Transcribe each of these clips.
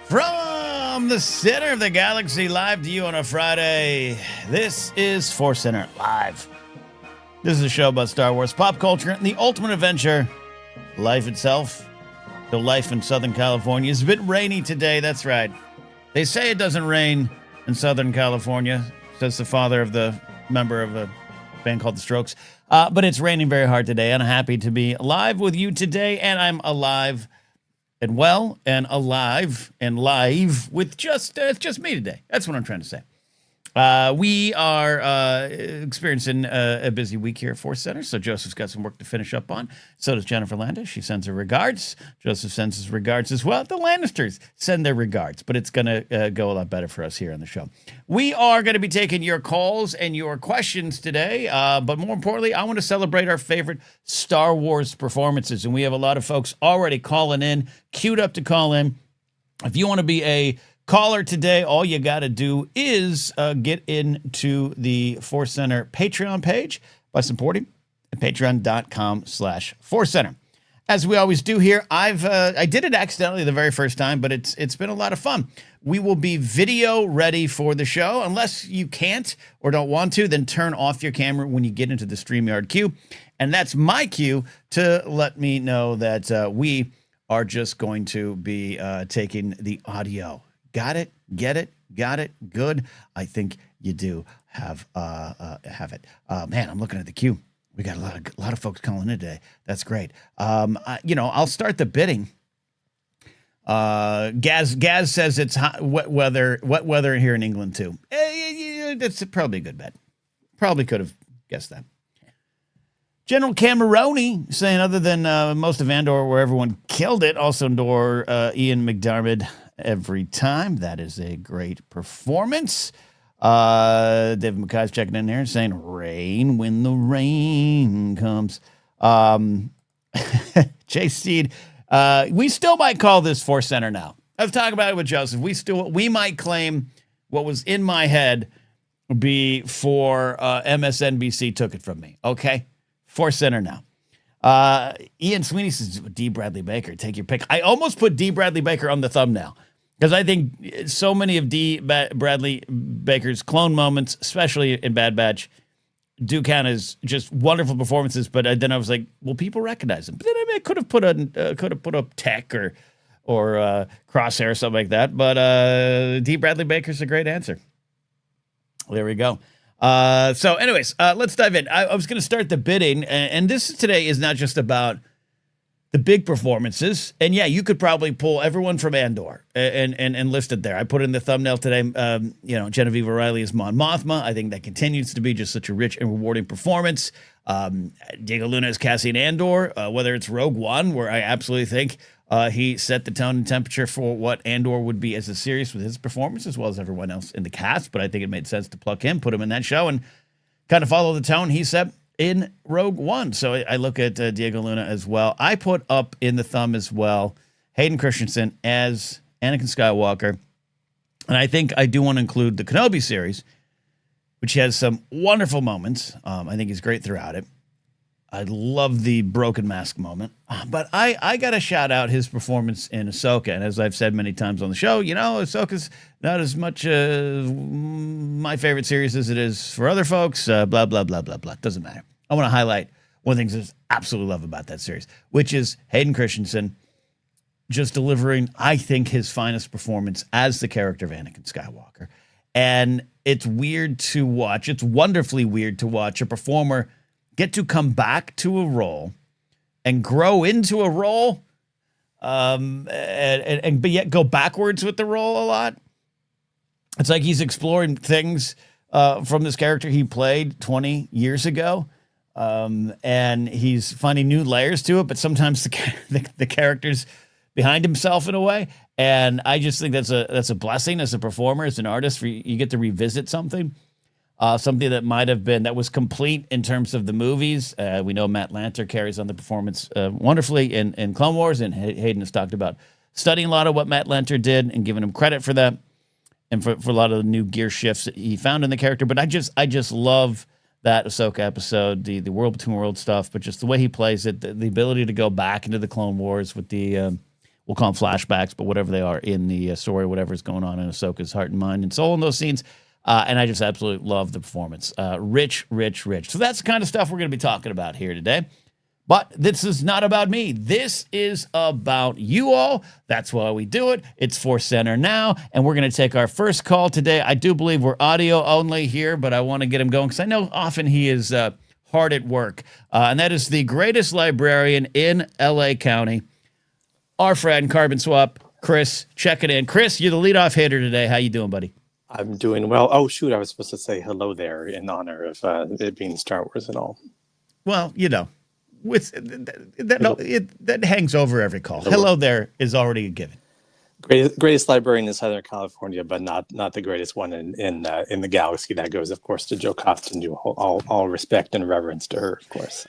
From the center of the galaxy, live to you on a Friday, this is ForceCenter Live. This is a show about Star Wars, pop culture, and the ultimate adventure, life itself. The life in Southern California is a bit rainy today, that's right. They say it doesn't rain in Southern California, says the father of the member of a band called The Strokes. But it's raining very hard today, and I'm happy to be live with you today, and I'm alive and well and alive and live with just me today. That's what I'm trying to say. We are experiencing a busy week here at ForceCenter, so Joseph's got some work to finish up on. So does Jennifer Landis. She sends her regards. Joseph sends his regards as well. The Lannisters send their regards, but it's going to go a lot better for us here on the show. We are going to be taking your calls and your questions today, but more importantly, I want to celebrate our favorite Star Wars performances, and we have a lot of folks already calling in, queued up to call in. If you want to be a caller today, all you got to do is get into the ForceCenter Patreon page by supporting at patreon.com/ForceCenter. As we always do here, I did it accidentally the very first time, but it's been a lot of fun. We will be video ready for the show. Unless you can't or don't want to, then turn off your camera when you get into the StreamYard queue. And that's my cue to let me know that we are just going to be taking the audio. Got it? Get it? Got it? Good. I think you do have it. Man, I'm looking at the queue. We got a lot of folks calling in today. That's great. I'll start the bidding. Gaz says it's hot, wet weather here in England too. That's probably a good bet. Probably could have guessed that. General Cameroni saying, other than most of Andor, where everyone killed it, also Andor, Ian McDiarmid every time. That is a great performance. David McKay's checking in there saying, rain when the rain comes. Jay Steed, we still might call this ForceCenter now. I was talking about it with Joseph. We might claim what was in my head before MSNBC took it from me. Okay? ForceCenter now. Ian Sweeney says, D. Bradley Baker, take your pick. I almost put D. Bradley Baker on the thumbnail because I think so many of D. Bradley Baker's clone moments, especially in Bad Batch, do count as just wonderful performances. But then I was like, well, people recognize him. But then I could have put up Tech or Crosshair or something like that. But D. Bradley Baker's a great answer. There we go. So anyways, let's dive in. I was going to start the bidding, and this today is not just about the big performances. And yeah, you could probably pull everyone from Andor and list it there. I put in the thumbnail today, Genevieve O'Reilly is Mon Mothma. I think that continues to be just such a rich and rewarding performance. Diego Luna is Cassian Andor, whether it's Rogue One, where I absolutely think he set the tone and temperature for what Andor would be as a series with his performance, as well as everyone else in the cast. But I think it made sense to pluck him, put him in that show, and kind of follow the tone he set in Rogue One. So I look at Diego Luna as well. I put up in the thumb as well Hayden Christensen as Anakin Skywalker. And I think I do want to include the Kenobi series, which has some wonderful moments. I think he's great throughout it. I love the broken mask moment, but I got to shout out his performance in Ahsoka. And as I've said many times on the show, Ahsoka's not as much my favorite series as it is for other folks. Blah, blah, blah, blah, blah. Doesn't matter. I want to highlight one of the things I absolutely love about that series, which is Hayden Christensen just delivering, I think, his finest performance as the character of Anakin Skywalker. And it's weird to watch. It's wonderfully weird to watch a performer get to come back to a role and grow into a role, but yet go backwards with the role a lot. It's like he's exploring things from this character he played 20 years ago, and he's finding new layers to it, but sometimes the character's behind himself in a way. And I just think that's a blessing as a performer, as an artist, for you get to revisit something. Something that was complete in terms of the movies. We know Matt Lanter carries on the performance wonderfully in Clone Wars, and Hayden has talked about studying a lot of what Matt Lanter did and giving him credit for that, and for a lot of the new gear shifts that he found in the character. But I just love that Ahsoka episode, the World Between Worlds stuff, but just the way he plays it, the ability to go back into the Clone Wars with the we'll call them flashbacks, but whatever they are in the story, whatever's going on in Ahsoka's heart and mind and soul in those scenes. And I just absolutely love the performance. Rich. So that's the kind of stuff we're going to be talking about here today. But this is not about me. This is about you all. That's why we do it. It's ForceCenter now, and we're going to take our first call today. I do believe we're audio only here, but I want to get him going because I know often he is hard at work. And that is the greatest librarian in L.A. County, our friend, Carbon Swap, Chris. Check it in. Chris, you're the leadoff hitter today. How you doing, buddy? I'm doing well. Oh, shoot, I was supposed to say hello there in honor of it being Star Wars and all. Well, you know. With that hangs over every call. Hello there is already a given. Greatest librarian in Southern California, but not the greatest one in the galaxy. That goes, of course, to Joe Costanzo. All respect and reverence to her, of course.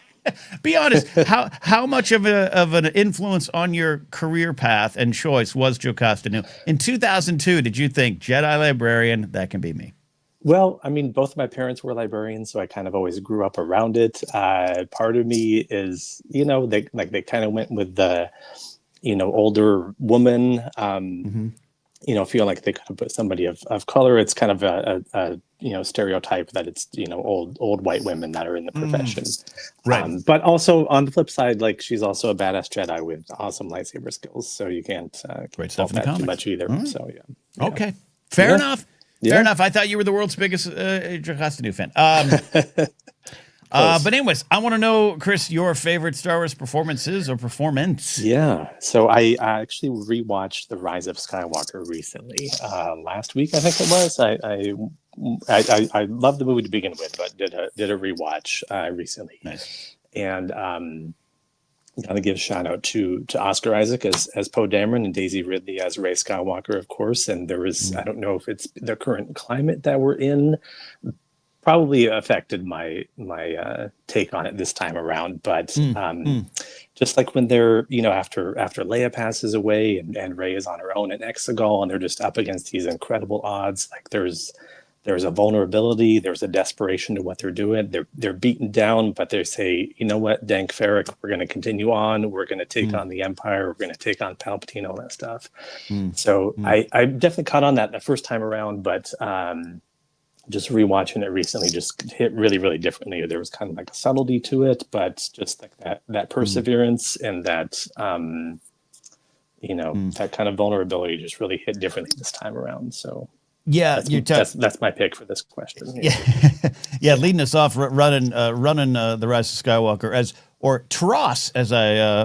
Be honest. How much of an influence on your career path and choice was Joe Costanzo? In 2002, did you think Jedi librarian, that can be me? Well, I mean, both of my parents were librarians, so I kind of always grew up around it. Part of me is, they kind of went with the, older woman, feel like they could have put somebody of color. It's kind of a stereotype that it's, old white women that are in the profession. Right. But also on the flip side, like she's also a badass Jedi with awesome lightsaber skills. So you can't great stuff in the that too comics. much either. Right. So, yeah. Okay. Fair enough. Fair enough. I thought you were the world's biggest Joe Costanzo fan. But anyways, I want to know, Chris, your favorite Star Wars performances or performance. Yeah. So I actually rewatched The Rise of Skywalker recently. Last week, I think it was. I loved the movie to begin with, but did a rewatch recently. Nice. And got to give a shout out to Oscar Isaac as Poe Dameron and Daisy Ridley as Rey Skywalker, of course. And there was, I don't know if it's the current climate that we're in, probably affected my take on it this time around. But just like when they're, after Leia passes away and Rey is on her own in Exegol and they're just up against these incredible odds, like there's a vulnerability, there's a desperation to what they're doing. They're beaten down, but they say, you know what, Dank Farrik, we're going to continue on. We're going to take on the Empire. We're going to take on Palpatine, all that stuff. So I definitely caught on that the first time around, but just rewatching it recently just hit really, really differently. There was kind of like a subtlety to it, but just like that perseverance and that, that kind of vulnerability just really hit differently this time around. So. Yeah, that's my pick for this question. Yeah, leading us off, running the Rise of Skywalker or Tross, as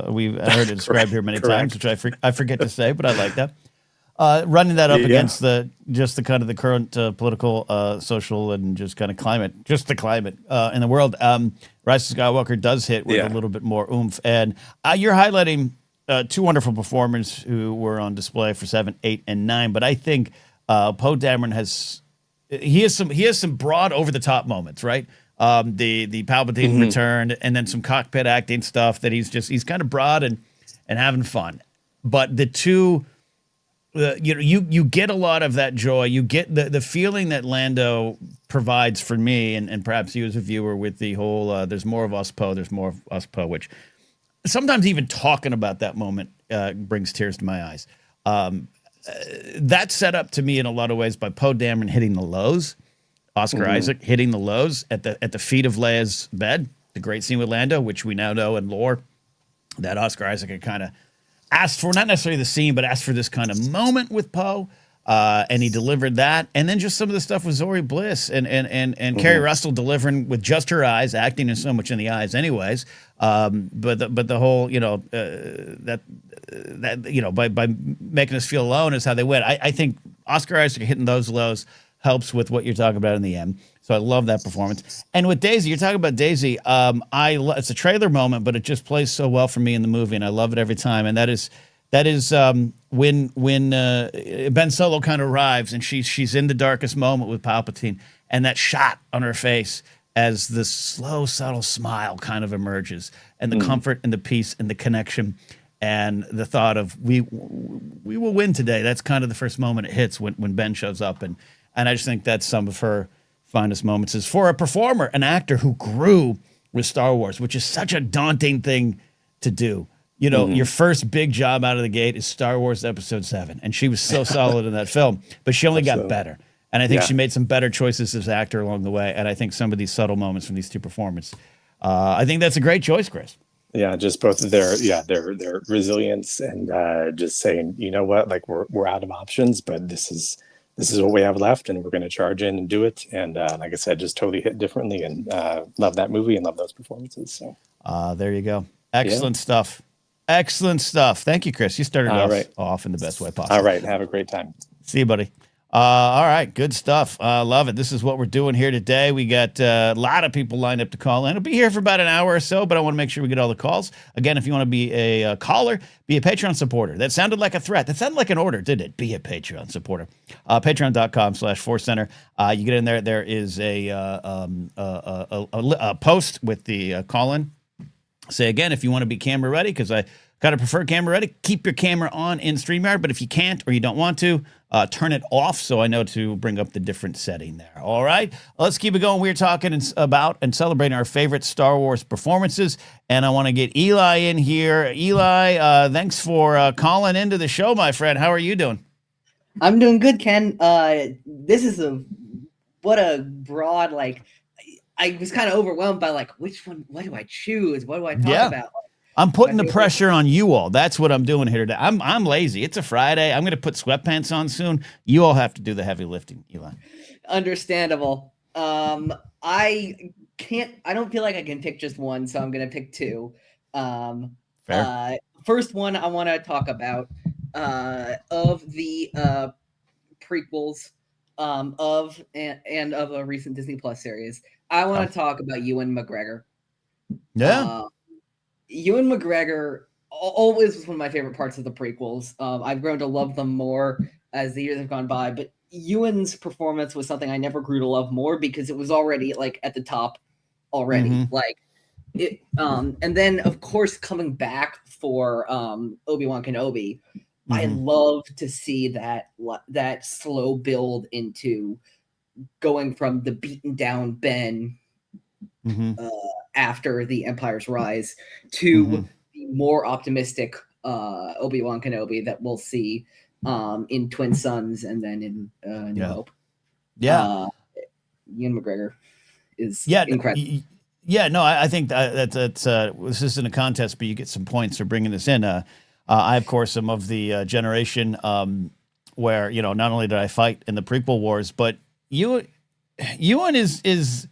we've heard it described here many times, which I forget to say, but I like that. Running that up against the current political, social, and just kind of climate in the world. Rise of Skywalker does hit with a little bit more oomph, and you're highlighting two wonderful performers who were on display for 7, 8, and 9, but I think. Poe Dameron has some broad over the top moments, right? The Palpatine return and then some cockpit acting stuff that he's kind of broad and having fun. But the two, you get a lot of that joy. You get the feeling that Lando provides for me and perhaps you as a viewer with the whole there's more of us Poe, there's more of us Poe, which sometimes even talking about that moment brings tears to my eyes. That's set up to me in a lot of ways by Poe Dameron hitting the lows, Oscar Isaac hitting the lows at the feet of Leia's bed, the great scene with Lando, which we now know in lore that Oscar Isaac had kind of asked for, not necessarily the scene, but asked for this kind of moment with Poe, and he delivered that. And then just some of the stuff with Zori Bliss and Kerry Russell delivering with just her eyes, acting in so much in the eyes anyways. But the whole, by making us feel alone is how they win. I think Oscar Isaac hitting those lows helps with what you're talking about in the end. So I love that performance. And with Daisy, you're talking about Daisy. It's a trailer moment, but it just plays so well for me in the movie, and I love it every time. And that is when Ben Solo kind of arrives and she's in the darkest moment with Palpatine, and that shot on her face as the slow, subtle smile kind of emerges, and the comfort and the peace and the connection and the thought of we will win today. That's kind of the first moment it hits when Ben shows up, and I just think that's some of her finest moments. Is for a performer, an actor who grew with Star Wars, which is such a daunting thing to do. your first big job out of the gate is Star Wars Episode 7. And she was so solid in that film, but she only got better. And I think she made some better choices as actor along the way. And I think some of these subtle moments from these two performances, I think that's a great choice, Chris. Yeah, just both of their resilience and just saying, you know what, like we're out of options, but this is what we have left, and we're going to charge in and do it. And like I said, just totally hit differently, and love that movie and love those performances. So there you go. Excellent stuff. Excellent stuff. Thank you, Chris. You started off in the best way possible. All right. Have a great time. See you, buddy. All right. Good stuff. Love it. This is what we're doing here today. We got a lot of people lined up to call in. I'll be here for about an hour or so, but I want to make sure we get all the calls. Again, if you want to be a caller, be a Patreon supporter. That sounded like a threat. That sounded like an order, didn't it? Be a Patreon supporter. Patreon.com/ForceCenter. You get in there. There is a post with the call-in. Say again, if you want to be camera ready, because I kind of prefer camera ready, keep your camera on in StreamYard. But if you can't or you don't want to, turn it off so I know to bring up the different setting there. All right, let's keep it going. We're talking about and celebrating our favorite Star Wars performances. And I want to get Eli in here. Eli, thanks for calling into the show, my friend. How are you doing? I'm doing good, Ken. This is what a broad, I was kind of overwhelmed by which one, what do I choose? What do I talk about? I'm putting the pressure on you all. That's what I'm doing here today. I'm lazy. It's a Friday. I'm going to put sweatpants on soon. You all have to do the heavy lifting, Eli. Understandable. I don't feel like I can pick just one, so I'm going to pick two. Fair. First one I want to talk about of the prequels of a recent Disney Plus series. I want to talk about Ewan McGregor. Yeah. Ewan McGregor always was one of my favorite parts of the prequels. I've grown to love them more as the years have gone by, but Ewan's performance was something I never grew to love more because it was already at the top already. Mm-hmm. And then of course coming back for Obi-Wan Kenobi, mm-hmm. I love to see that slow build into going from the beaten down Ben mm-hmm. After the Empire's rise to mm-hmm. the more optimistic Obi-Wan Kenobi that we'll see in Twin Sons and then in New Hope. Yeah. Ewan McGregor is incredible. I think that's this isn't a contest, but you get some points for bringing this in. I, of course, am of the generation where, not only did I fight in the prequel wars, but Ewan is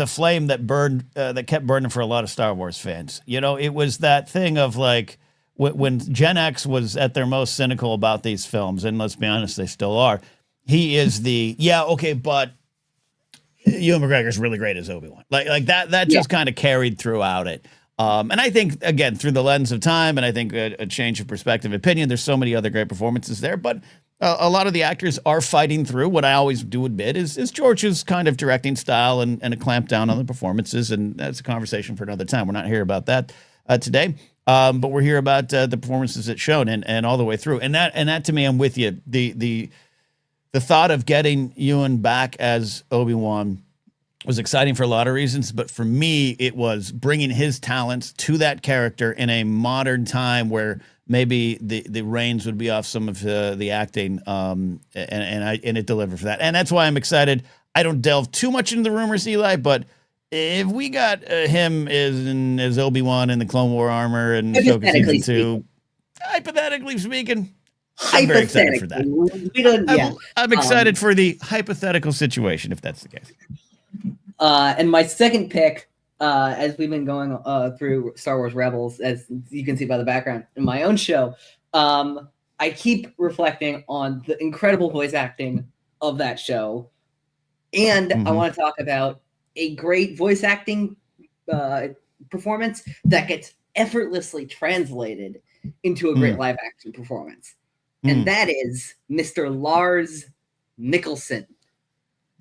a flame that burned, that kept burning for a lot of Star Wars fans. It was that thing of when Gen X was at their most cynical about these films, and let's be honest, they still are. He is but Ewan McGregor's really great as Obi-Wan. Like that just kind of carried throughout it. And I think, again, through the lens of time, and I think a change of perspective, opinion, there's so many other great performances there, but a lot of the actors are fighting through. What I always do admit is George's kind of directing style and a clamp down on the performances, and that's a conversation for another time. We're not here about that today, but we're here about the performances that's shown and all the way through. And that to me, I'm with you. The thought of getting Ewan back as Obi-Wan was exciting for a lot of reasons, but for me, it was bringing his talents to that character in a modern time where maybe the reins would be off some of the acting, and it delivered for that, and that's why I'm excited. I don't delve too much into the rumors, Eli, but if we got him as Obi-Wan in the Clone War armor and Ahsoka season 2, hypothetically speaking, I'm very excited for that. I'm excited for the hypothetical situation, if that's the case. And my second pick, as we've been going through Star Wars Rebels, as you can see by the background in my own show, I keep reflecting on the incredible voice acting of that show. And I want to talk about a great voice acting performance that gets effortlessly translated into a great live action performance. And that is Mr. Lars Mikkelsen.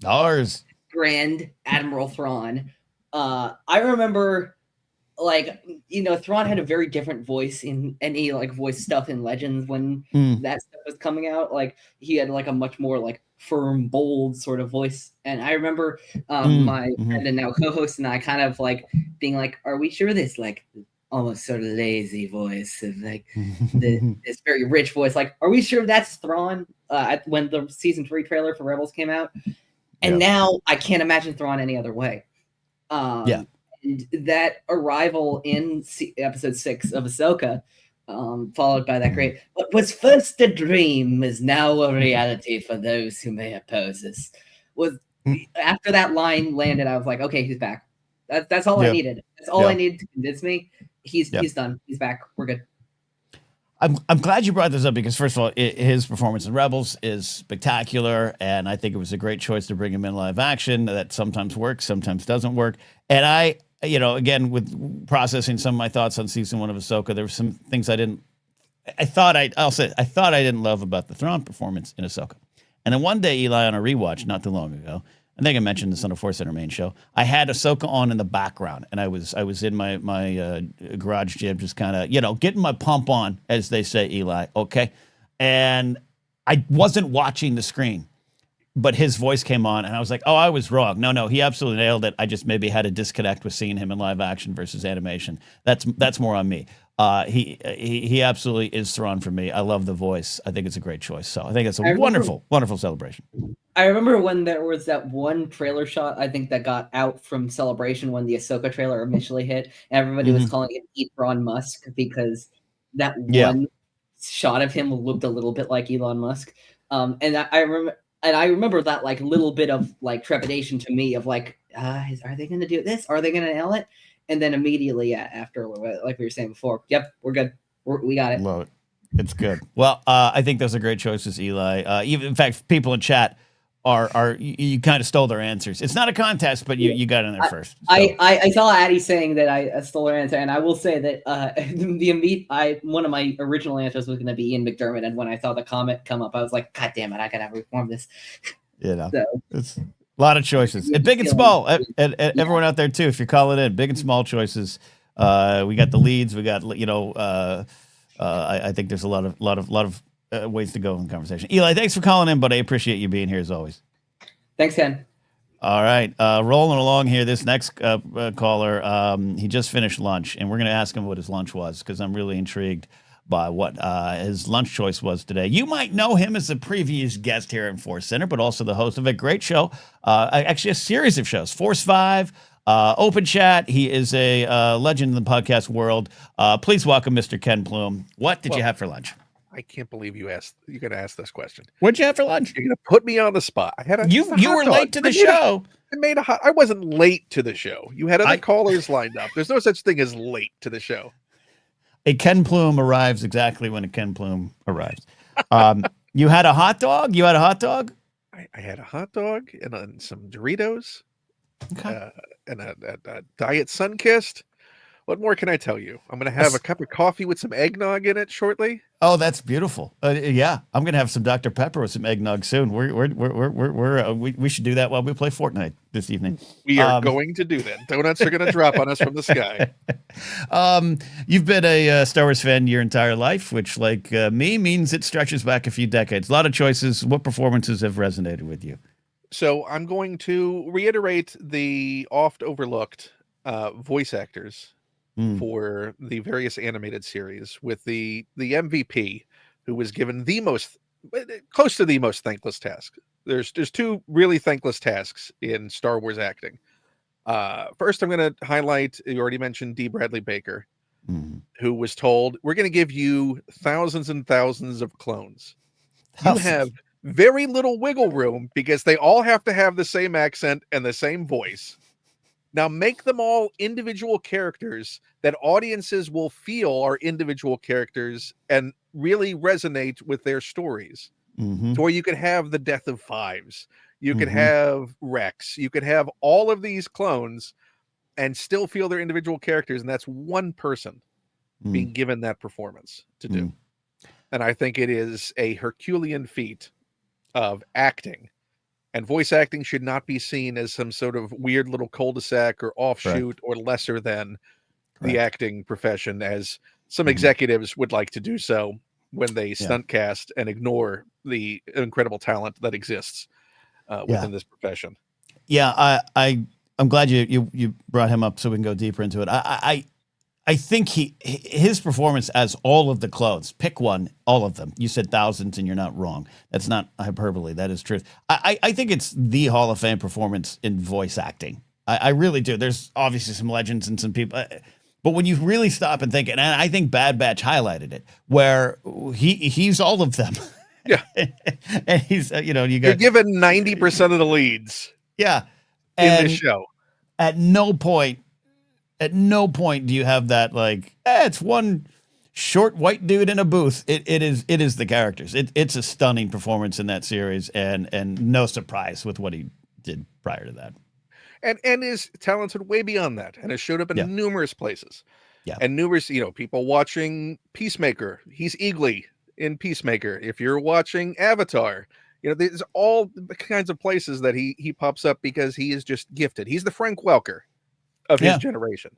Lars. Grand Admiral Thrawn. I remember, Thrawn had a very different voice in any voice stuff in Legends when that stuff was coming out. He had a much more firm, bold sort of voice. And I remember my friend and now co-host and I kind of being are we sure this almost sort of lazy voice of like this very rich voice. Like, are we sure that's Thrawn? When the season 3 trailer for Rebels came out, and now I can't imagine Thrawn any other way. And that arrival in episode 6 of Ahsoka, followed by that great "What was first a dream is now a reality for those who may oppose us." Was after that line landed, I was like, okay, he's back. That's all I needed. That's all I needed to convince me. He's done. He's back. We're good. I'm glad you brought this up because, first of all, his performance in Rebels is spectacular, and I think it was a great choice to bring him in live action. That sometimes works, sometimes doesn't work. And I, again, with processing some of my thoughts on season 1 of Ahsoka, there were some things I thought I didn't love about the Thrawn performance in Ahsoka. And then one day, Eli, on a rewatch not too long ago, I think I mentioned this on the ForceCenter main show, I had Ahsoka on in the background, and I was in my garage gym, just kind of getting my pump on, as they say, Eli. Okay, and I wasn't watching the screen, but his voice came on, and I was like, oh, I was wrong. No, he absolutely nailed it. I just maybe had a disconnect with seeing him in live action versus animation. That's more on me. He absolutely is Thrawn for me. I love the voice. I think it's a great choice. So I think it's a wonderful celebration. I remember when there was that one trailer shot, I think, that got out from Celebration when the Ahsoka trailer initially hit. Everybody was calling it Eat Elon Musk because that one shot of him looked a little bit like Elon Musk. And I remember that like little bit of like trepidation to me of like, are they going to do this? Are they going to nail it? And then immediately after, like we were saying before, yep, we're good. We got it. Love it. It's good. Well, I think those are great choices, Eli. Even in fact, people in chat are you kind of stole their answers. It's not a contest, but you got in there first. So. I saw Addie saying that I stole her answer, and I will say that one of my original answers was going to be Ian McDermott, and when I saw the comment come up, I was like, God damn it, I gotta reform this. So, it's a lot of choices, and big and small, and everyone out there too. If you're calling in, big and small choices. We got the leads. We got I think there's a lot of ways to go in the conversation. Eli, thanks for calling in, but I appreciate you being here as always. Thanks, Ken. All right. Rolling along here, this next caller, he just finished lunch, and we're going to ask him what his lunch was because I'm really intrigued by what his lunch choice was today. You might know him as a previous guest here in ForceCenter, but also the host of a great show, actually a series of shows, Force 5, Open Chat. He is a legend in the podcast world. Please welcome Mr. Ken Plume. What did you have for lunch? I can't believe you're going to ask this question. What'd you have for lunch? You're going to put me on the spot. I had you were late to the show. I wasn't late to the show. You had other callers lined up. There's no such thing as late to the show. A Ken Plume arrives exactly when a Ken Plume arrives. You had a hot dog? You had a hot dog? I had a hot dog and some Doritos. Okay. And a Diet Sunkist. What more can I tell you? I'm going to have a cup of coffee with some eggnog in it shortly. Oh, that's beautiful. Yeah, I'm going to have some Dr. Pepper with some eggnog soon. We should do that while we play Fortnite this evening. We are going to do that. Donuts are going to drop on us from the sky. You've been a Star Wars fan your entire life, which, like me, means it stretches back a few decades. A lot of choices. What performances have resonated with you? So I'm going to reiterate the oft overlooked voice actors for the various animated series with the MVP, who was given the most close to the most thankless task. There's two really thankless tasks in Star Wars acting. First, I'm going to highlight, you already mentioned D. Bradley Baker, who was told, we're going to give you thousands and thousands of clones. You have very little wiggle room because they all have to have the same accent and the same voice. Now make them all individual characters that audiences will feel are individual characters and really resonate with their stories. So where you could have the Death of Fives, you could have Rex, you could have all of these clones and still feel their individual characters. And that's one person being given that performance to do. And I think it is a Herculean feat of acting. And voice acting should not be seen as some sort of weird little cul-de-sac or offshoot or lesser than the acting profession, as some executives would like to do so when they stunt cast and ignore the incredible talent that exists within this profession. Yeah, I'm glad you brought him up so we can go deeper into it. I I think his performance as all of the clones, pick one, all of them. You said thousands, and you're not wrong. That's not hyperbole. That is truth. I think it's the Hall of Fame performance in voice acting. I really do. There's obviously some legends and some people, but when you really stop and think, and I think Bad Batch highlighted it, where he's all of them. Yeah, and he's you're given 90% of the leads. Yeah, in this show. At no point do you have that it's one short white dude in a booth. It is the characters. It's a stunning performance in that series, and no surprise with what he did prior to that. And is talented way beyond that, and has showed up in numerous places. Yeah, and numerous people watching Peacemaker. He's Eagly in Peacemaker. If you're watching Avatar, there's all kinds of places that he pops up because he is just gifted. He's the Frank Welker of his generation.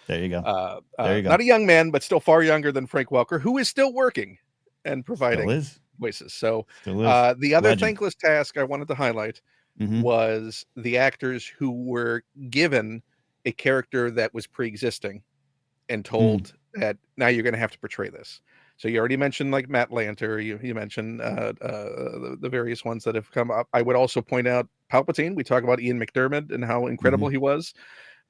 There you go. Not a young man, but still far younger than Frank Welker, who is still working and providing voices. So the other thankless task I wanted to highlight was the actors who were given a character that was pre-existing and told that now you're going to have to portray this. So you already mentioned Matt Lanter. You mentioned the various ones that have come up. I would also point out Palpatine. We talk about Ian McDiarmid and how incredible he was,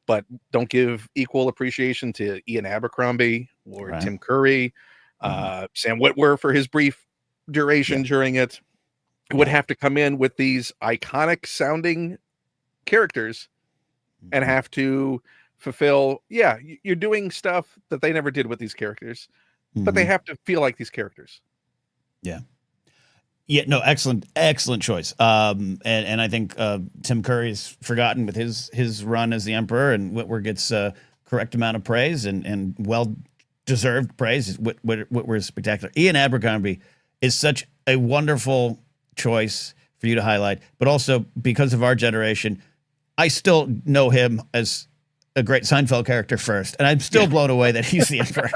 but don't give equal appreciation to Ian Abercrombie or Tim Curry, Sam Witwer for his brief duration during it. Would have to come in with these iconic sounding characters and have to fulfill. Yeah, you're doing stuff that they never did with these characters. But they have to feel like these characters. Yeah. No, excellent choice. And I think Tim Curry's forgotten with his run as the Emperor, and Witwer gets correct amount of praise and well-deserved praise. Witwer's spectacular. Ian Abercrombie is such a wonderful choice for you to highlight, but also because of our generation, I still know him as a great Seinfeld character first, and I'm still blown away that he's the Emperor.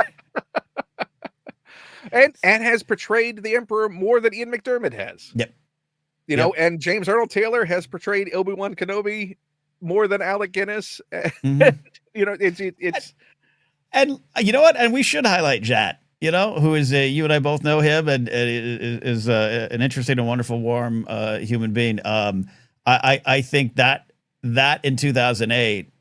And has portrayed the Emperor more than Ian McDiarmid has. Yep. And James Arnold Taylor has portrayed Obi-Wan Kenobi more than Alec Guinness. It's and you know what? And we should highlight Jat, who is you and I both know him and is an interesting and wonderful, warm human being. I think that in 2008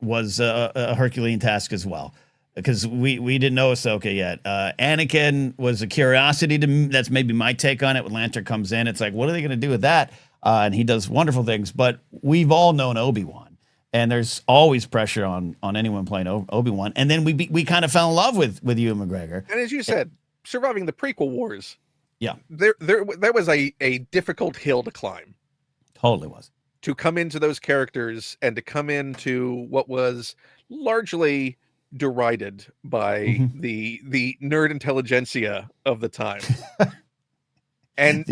was a Herculean task as well. Because we didn't know Ahsoka yet. Anakin was a curiosity to me. That's maybe my take on it. When Lanter comes in, it's like, what are they going to do with that? And he does wonderful things. But we've all known Obi-Wan, and there's always pressure on anyone playing Obi-Wan. And then we kind of fell in love with Ewan McGregor. And as you said, surviving the prequel wars. Yeah, that was a difficult hill to climb. Totally was. To come into those characters and to come into what was largely derided by the nerd intelligentsia of the time, and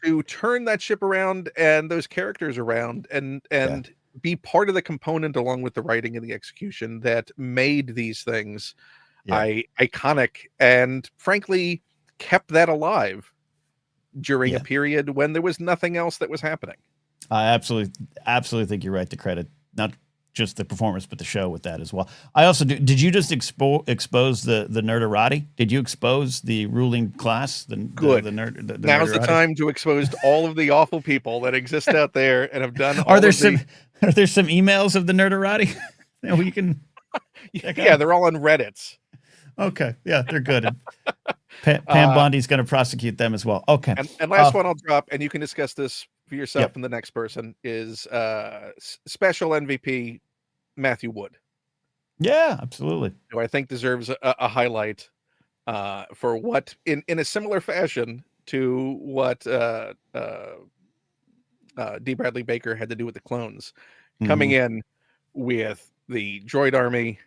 to turn that ship around and those characters around and be part of the component along with the writing and the execution that made these things iconic and frankly kept that alive during a period when there was nothing else that was happening. I absolutely think you're right. The credit, not just the performance, but the show with that as well. I also did you just expose the nerderati? Did you expose the ruling class? Good. Now's the time to expose all of the awful people that exist out there and have done. Are there some emails of the nerderati that we can? They're all on Reddits. Okay, yeah, they're good. Pam Bondi's going to prosecute them as well. Okay, and last one I'll drop, and you can discuss this for yourself and the next person is special MVP Matthew Wood. Yeah, absolutely. Who I think deserves a highlight for what in a similar fashion to what D. Bradley Baker had to do with the clones, coming in with the droid army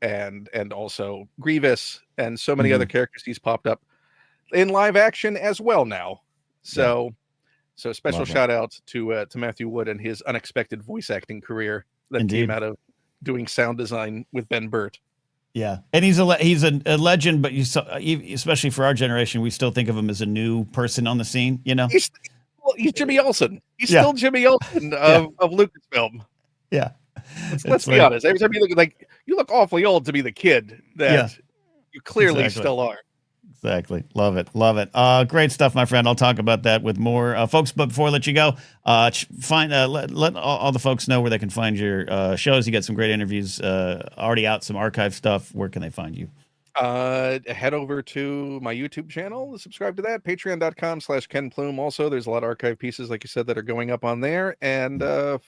and also Grievous and so many other characters he's popped up in live action as well now. So special shout out to Matthew Wood and his unexpected voice acting career that came out of doing sound design with Ben Burt. Yeah, and he's a legend, but especially for our generation, we still think of him as a new person on the scene. He's Jimmy Olsen. He's still Jimmy Olsen of Lucasfilm. Yeah. Let's be honest. Every time you look, like, you look awfully old to be the kid that you clearly still are. Exactly. Love it. Love it. Great stuff, my friend. I'll talk about that with more folks. But before I let you go, let all the folks know where they can find your shows. You got some great interviews already out, some archive stuff. Where can they find you? Head over to my YouTube channel, subscribe to that, patreon.com/Ken Plume. Also, there's a lot of archive pieces, like you said, that are going up on there. And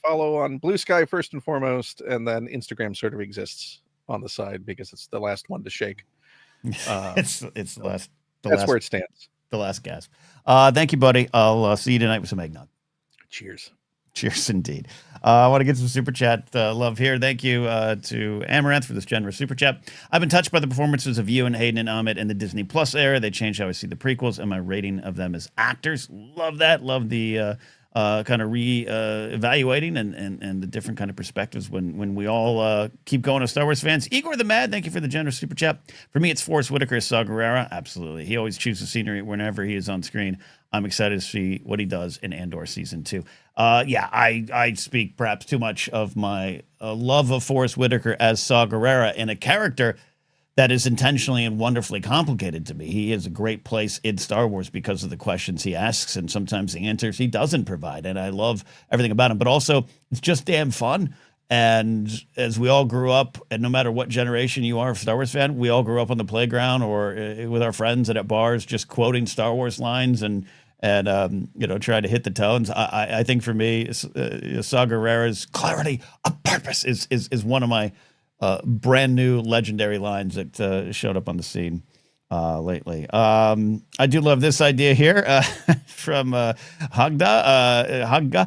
follow on Blue Sky first and foremost, and then Instagram sort of exists on the side because it's the last one to shake. It's the last. That's where it stands. The last gasp. Thank you, buddy. I'll see you tonight with some eggnog. Cheers. Cheers, indeed. I want to get some super chat love here. Thank you to Amaranth for this generous super chat. I've been touched by the performances of Ewan, Hayden, and Ahmed in the Disney Plus era. They changed how I see the prequels and my rating of them as actors. Love that. Love the kind of evaluating and the different kind of perspectives when we all keep going as Star Wars fans. Igor the Mad, thank you for the generous super chat. For me, it's Forrest Whitaker as Saw Gerrera. Absolutely. He always chooses scenery whenever he is on screen. I'm excited to see what he does in Andor Season 2. I speak perhaps too much of my love of Forrest Whitaker as Saw Gerrera in a character that is intentionally and wonderfully complicated to me. He is a great place in Star Wars because of the questions he asks and sometimes the answers he doesn't provide. And I love everything about him, but also it's just damn fun. And as we all grew up, and no matter what generation you are of Star Wars fan, we all grew up on the playground or with our friends and at bars, just quoting Star Wars lines and trying to hit the tones. I think for me, Saw Gerrera's clarity of purpose is one of my brand new legendary lines that showed up on the scene lately. I do love this idea here from Hagda.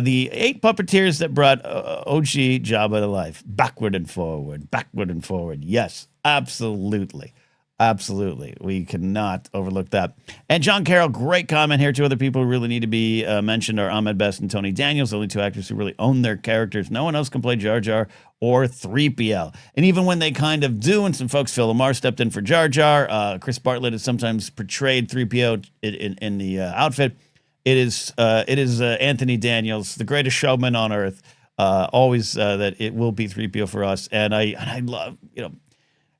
The 8 puppeteers that brought OG Jabba to life. Backward and forward. Backward and forward. Yes, absolutely. Absolutely. We cannot overlook that. And John Carroll, great comment here. 2 other people who really need to be mentioned are Ahmed Best and Tony Daniels, the only 2 actors who really own their characters. No one else can play Jar Jar or 3PO. And even when they kind of do, and some folks, Phil Lamar stepped in for Jar Jar. Chris Bartlett has sometimes portrayed 3PO in the outfit. It is Anthony Daniels, the greatest showman on earth. Always that it will be 3PO for us. And I love,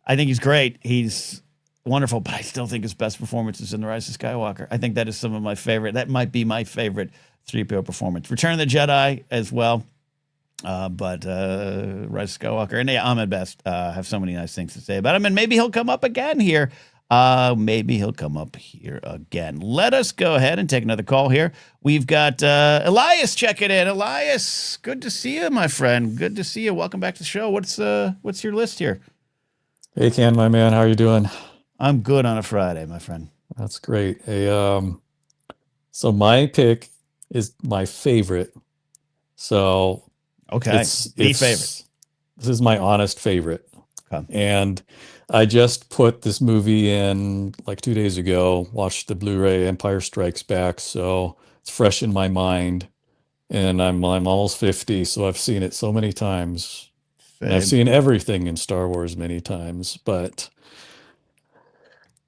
I think he's great. He's wonderful, but I still think his best performance is in The Rise of Skywalker. I think that is some of my favorite. That might be my favorite 3PO performance. Return of the Jedi as well, but Rise of Skywalker. And Ahmed Best have so many nice things to say about him, and maybe he'll come up again here. Let us go ahead and take another call here. We've got Elias checking in. Elias, good to see you, my friend. Good to see you. Welcome back to the show. What's your list here? Hey, Ken, my man, how are you doing? I'm good on a Friday, my friend. That's great. Hey, so my pick is my favorite. So okay, the favorite. This is my honest favorite. Okay. And I just put this movie in like 2 days ago, watched the Blu-ray Empire Strikes Back. So it's fresh in my mind. And I'm almost 50, so I've seen it so many times. And I've seen everything in Star Wars many times, but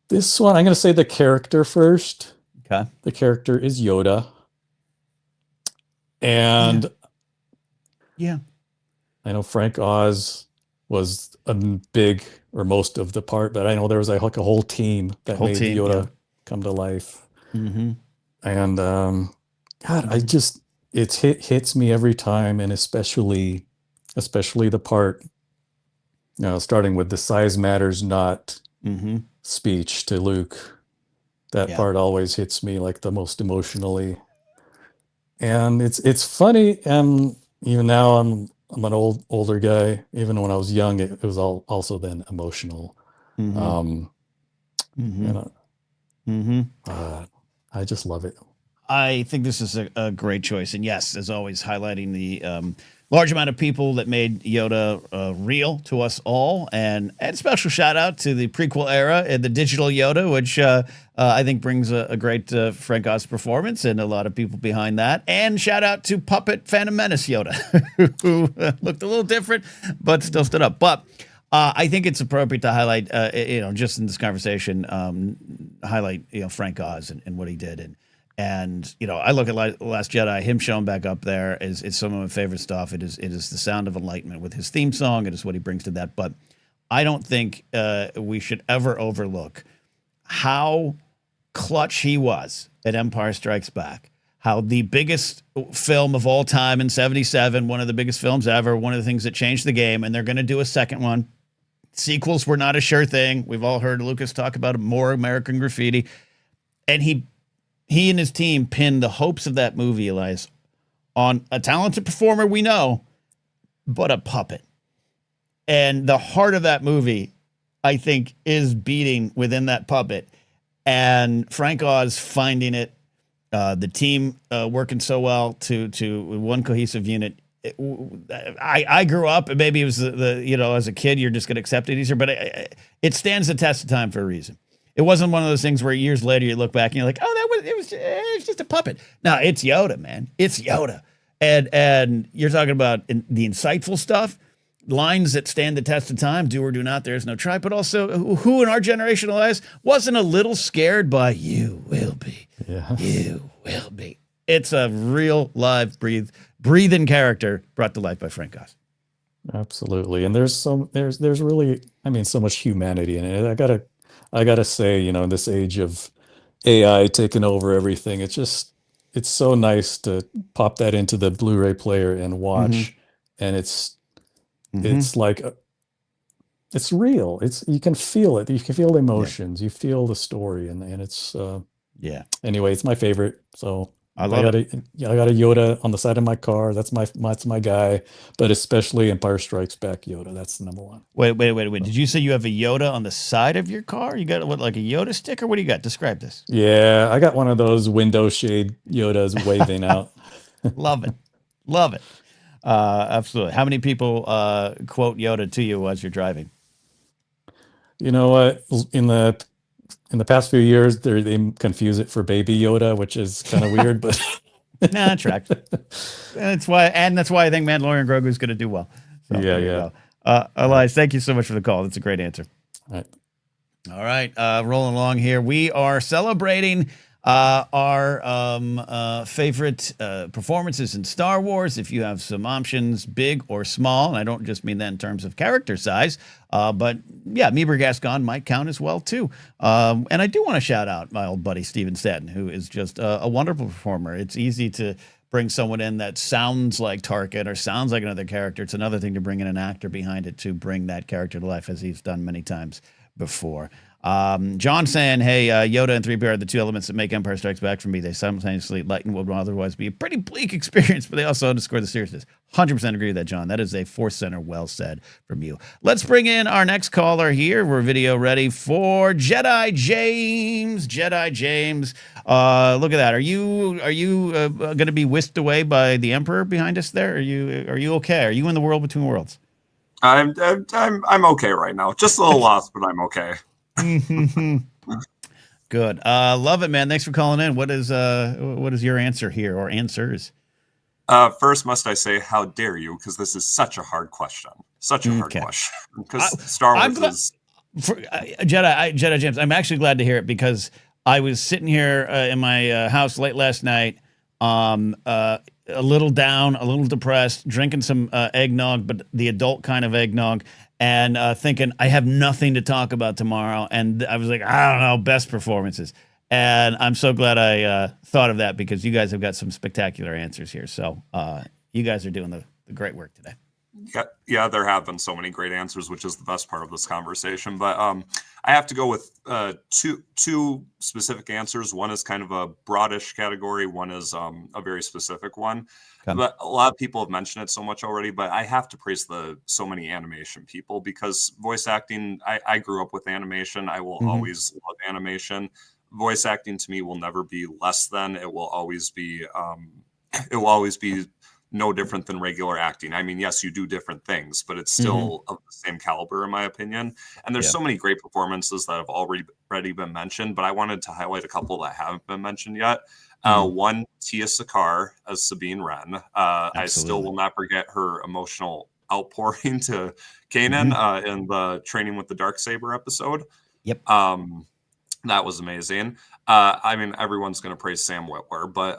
this one, I'm going to say the character first. Okay. The character is Yoda. And yeah, I know Frank Oz was a big or most of the part, but I know there was like a whole team that made Yoda come to life. Mm-hmm. And God, it hits me every time, and especially the part, starting with the size matters not speech to Luke. That part always hits me like the most emotionally. And it's funny, and even now I'm an older guy. Even when I was young, it was also then emotional. I just love it. I think this is a great choice. And yes, as always, highlighting the large amount of people that made Yoda real to us all. And special shout out to the prequel era and the digital Yoda, which I think brings a great Frank Oz performance and a lot of people behind that. And shout out to Puppet Phantom Menace Yoda, who looked a little different, but still stood up. But I think it's appropriate to highlight, just in this conversation, highlight, Frank Oz and what he did. And I look at Last Jedi. Him showing back up there is some of my favorite stuff. It is the sound of enlightenment with his theme song. It is what he brings to that. But I don't think we should ever overlook how clutch he was at Empire Strikes Back. How the biggest film of all time in '77, one of the biggest films ever, one of the things that changed the game, and they're going to do a second one. Sequels were not a sure thing. We've all heard Lucas talk about more American Graffiti. And he and his team pinned the hopes of that movie, Elias, on a talented performer we know, but a puppet. And the heart of that movie, I think, is beating within that puppet. And Frank Oz finding it, the team working so well to one cohesive unit. I grew up, and maybe it was as a kid, you're just going to accept it easier, but it stands the test of time for a reason. It wasn't one of those things where years later you look back and you're like, oh, it was just a puppet. No, it's Yoda, man. It's Yoda. And you're talking about the insightful stuff, lines that stand the test of time, do or do not, there's no try, but also who in our generation, Elias, wasn't a little scared by you will be. Yeah. You will be. It's a real live breathing character brought to life by Frank Oz. Absolutely. And there's really, so much humanity in it. I gotta say, in this age of AI taking over everything, it's so nice to pop that into the Blu-ray player and watch. And it's like, it's real. You can feel it. You can feel the emotions. You feel the story, and it's Anyway, it's my favorite. So I got a Yoda on the side of my car. That's my guy. But especially Empire Strikes Back Yoda. That's the number one. Wait. Did you say you have a Yoda on the side of your car? You got like a Yoda sticker? What do you got? Describe this. Yeah, I got one of those window shade Yodas waving out. Love it. Absolutely. How many people quote Yoda to you as you're driving? You know what? In the past few years, they confuse it for Baby Yoda, which is kind of weird, but nah, track. That's why I think Mandalorian Grogu is going to do well. So, yeah. Elias, thank you so much for the call. That's a great answer. All right. Rolling along here. We are celebrating our favorite performances in Star Wars. If you have some options, big or small, and I don't just mean that in terms of character size, but yeah, Meeber Gascon might count as well too. And I do want to shout out my old buddy Steven Staten, who is just a wonderful performer. It's easy to bring someone in that sounds like Tarkin or sounds like another character. It's another thing to bring in an actor behind it to bring that character to life, as he's done many times before. John saying, hey, Yoda and 3PO are the two elements that make Empire Strikes Back for me. They simultaneously lighten what would otherwise be a pretty bleak experience, but they also underscore the seriousness. 100% agree with that, John. That is a ForceCenter well said from you. Let's bring in our next caller here. We're video ready for Jedi James. Jedi James. Look at that. Are you going to be whisked away by the Emperor behind us there? Are you okay? Are you in the world between worlds? I'm okay right now. Just a little lost, but I'm okay. Good. Love it, man. Thanks for calling in. What is your answer here, or answers? First, must I say, how dare you? Because this is such a hard question. Such a hard question. Because Star Wars is... Jedi James, I'm actually glad to hear it, because I was sitting here in my house late last night, a little down, a little depressed, drinking some eggnog, but the adult kind of eggnog, and thinking I have nothing to talk about tomorrow. And I was like, I don't know, best performances. And I'm so glad I thought of that, because you guys have got some spectacular answers here. So you guys are doing the great work today. Yeah, there have been so many great answers, which is the best part of this conversation. But I have to go with two specific answers. One is kind of a broadish category. One is a very specific one. But a lot of people have mentioned it so much already, but I have to praise so many animation people, because voice acting, I grew up with animation. I will always love animation. Voice acting to me will never be less than. It will always be no different than regular acting. I mean, yes, you do different things, but it's still of the same caliber, in my opinion. And there's so many great performances that have already been mentioned, but I wanted to highlight a couple that haven't been mentioned yet. One, Tia Sakar as Sabine Wren. I still will not forget her emotional outpouring to Kanan in the Training with the Darksaber episode. Yep. That was amazing. I mean, everyone's going to praise Sam Witwer, but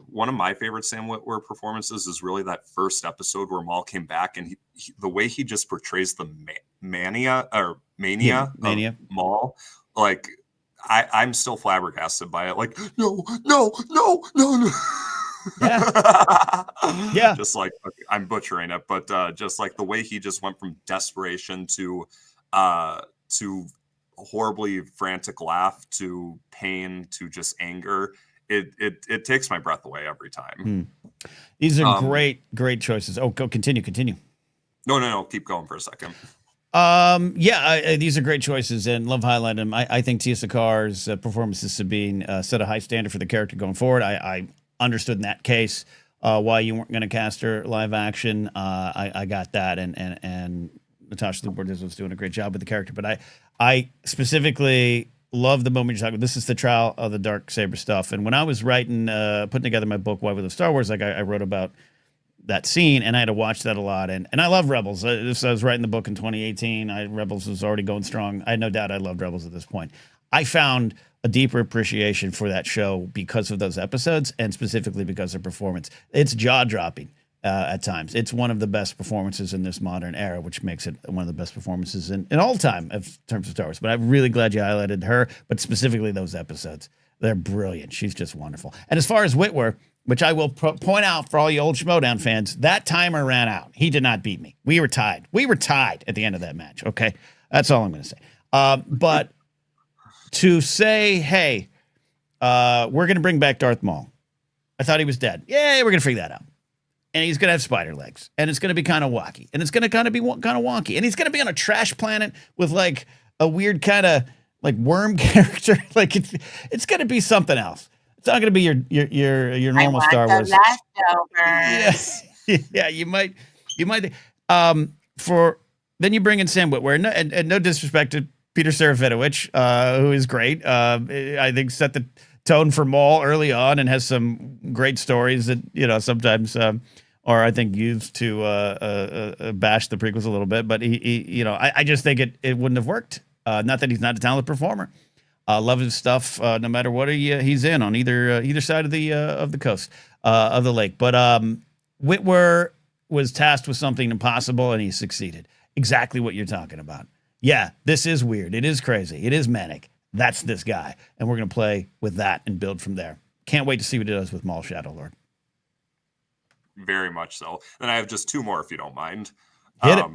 one of my favorite Sam Witwer performances is really that first episode where Maul came back, and the way he just portrays the mania of Maul, like I'm still flabbergasted by it. Like, no. Yeah. Just like, I'm butchering it, but just like the way he just went from desperation to horribly frantic laugh to pain to just anger. It takes my breath away every time. These are great choices. Oh, go continue. No, keep going for a second. These are great choices, and love highlighting them. I think Tia Sakar's performance as Sabine set a high standard for the character going forward. I understood in that case why you weren't going to cast her live action. I got that, and Natasha Liu was doing a great job with the character. But I specifically love the moment you're talking about. This is the trial of the dark saber stuff. And when I was putting together my book, Why We Love Star Wars, like I wrote about that scene, and I had to watch that a lot. And I love Rebels. I was writing the book in 2018. Rebels was already going strong. I had no doubt I loved Rebels at this point. I found a deeper appreciation for that show because of those episodes, and specifically because of performance. It's jaw-dropping at times. It's one of the best performances in this modern era, which makes it one of the best performances in all time in terms of Star Wars. But I'm really glad you highlighted her, but specifically those episodes. They're brilliant. She's just wonderful. And as far as Witwer, which I will point out for all you old Schmodown fans, that timer ran out. He did not beat me. We were tied. We were tied at the end of that match, okay? That's all I'm going to say. But to say, hey, we're going to bring back Darth Maul. I thought he was dead. Yeah, we're going to figure that out. And he's going to have spider legs. And it's going to be kind of wacky. And it's going to kind of be kind of wonky. And he's going to be on a trash planet with like a weird kind of like worm character. Like it's going to be something else. It's not going to be your normal Star Wars. Yes. Yeah, you might. Then you bring in Sam Witwer, and no disrespect to Peter Serafinowicz, who is great. I think set the tone for Maul early on and has some great stories that sometimes are I think used to bash the prequels a little bit. But I just think it wouldn't have worked. Not that he's not a talented performer. Love his stuff, no matter what he's in on either side of the coast of the lake. But Witwer was tasked with something impossible, and he succeeded. Exactly what you're talking about. Yeah, this is weird. It is crazy. It is manic. That's this guy, and we're gonna play with that and build from there. Can't wait to see what he does with Maul Shadow Lord. Very much so. And I have just two more, if you don't mind. Hit it.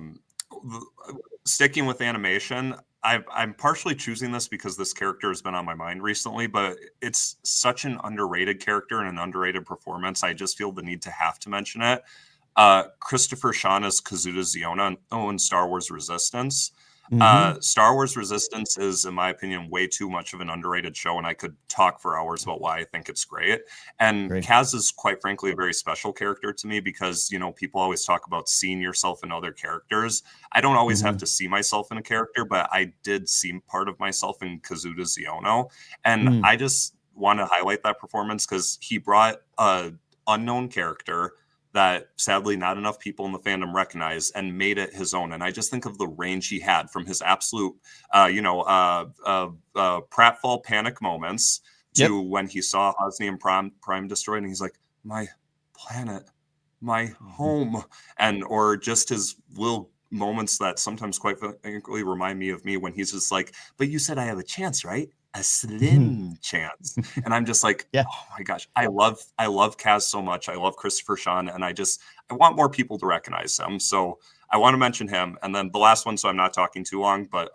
Sticking with animation. I'm partially choosing this because this character has been on my mind recently, but it's such an underrated character and an underrated performance. I just feel the need to have to mention it. Christopher Sean as Kazuda Xiono in Star Wars Resistance. Star Wars Resistance is, in my opinion, way too much of an underrated show, and I could talk for hours about why I think it's great. And Kaz is, quite frankly, a very special character to me because, people always talk about seeing yourself in other characters. I don't always have to see myself in a character, but I did see part of myself in Kazuda Xiono. And I just want to highlight that performance because he brought an unknown character that sadly not enough people in the fandom recognize and made it his own. And I just think of the range he had from his absolute, pratfall panic moments to when he saw Hosnian Prime destroyed, and he's like, my planet, my home, or just his little moments that sometimes quite frankly remind me of me when he's just like, but you said I have a chance, right? A slim chance. And I'm just like, oh my gosh, I love Kaz so much. I love Christopher Sean, and I want more people to recognize him. So I want to mention him. And then the last one, so I'm not talking too long, but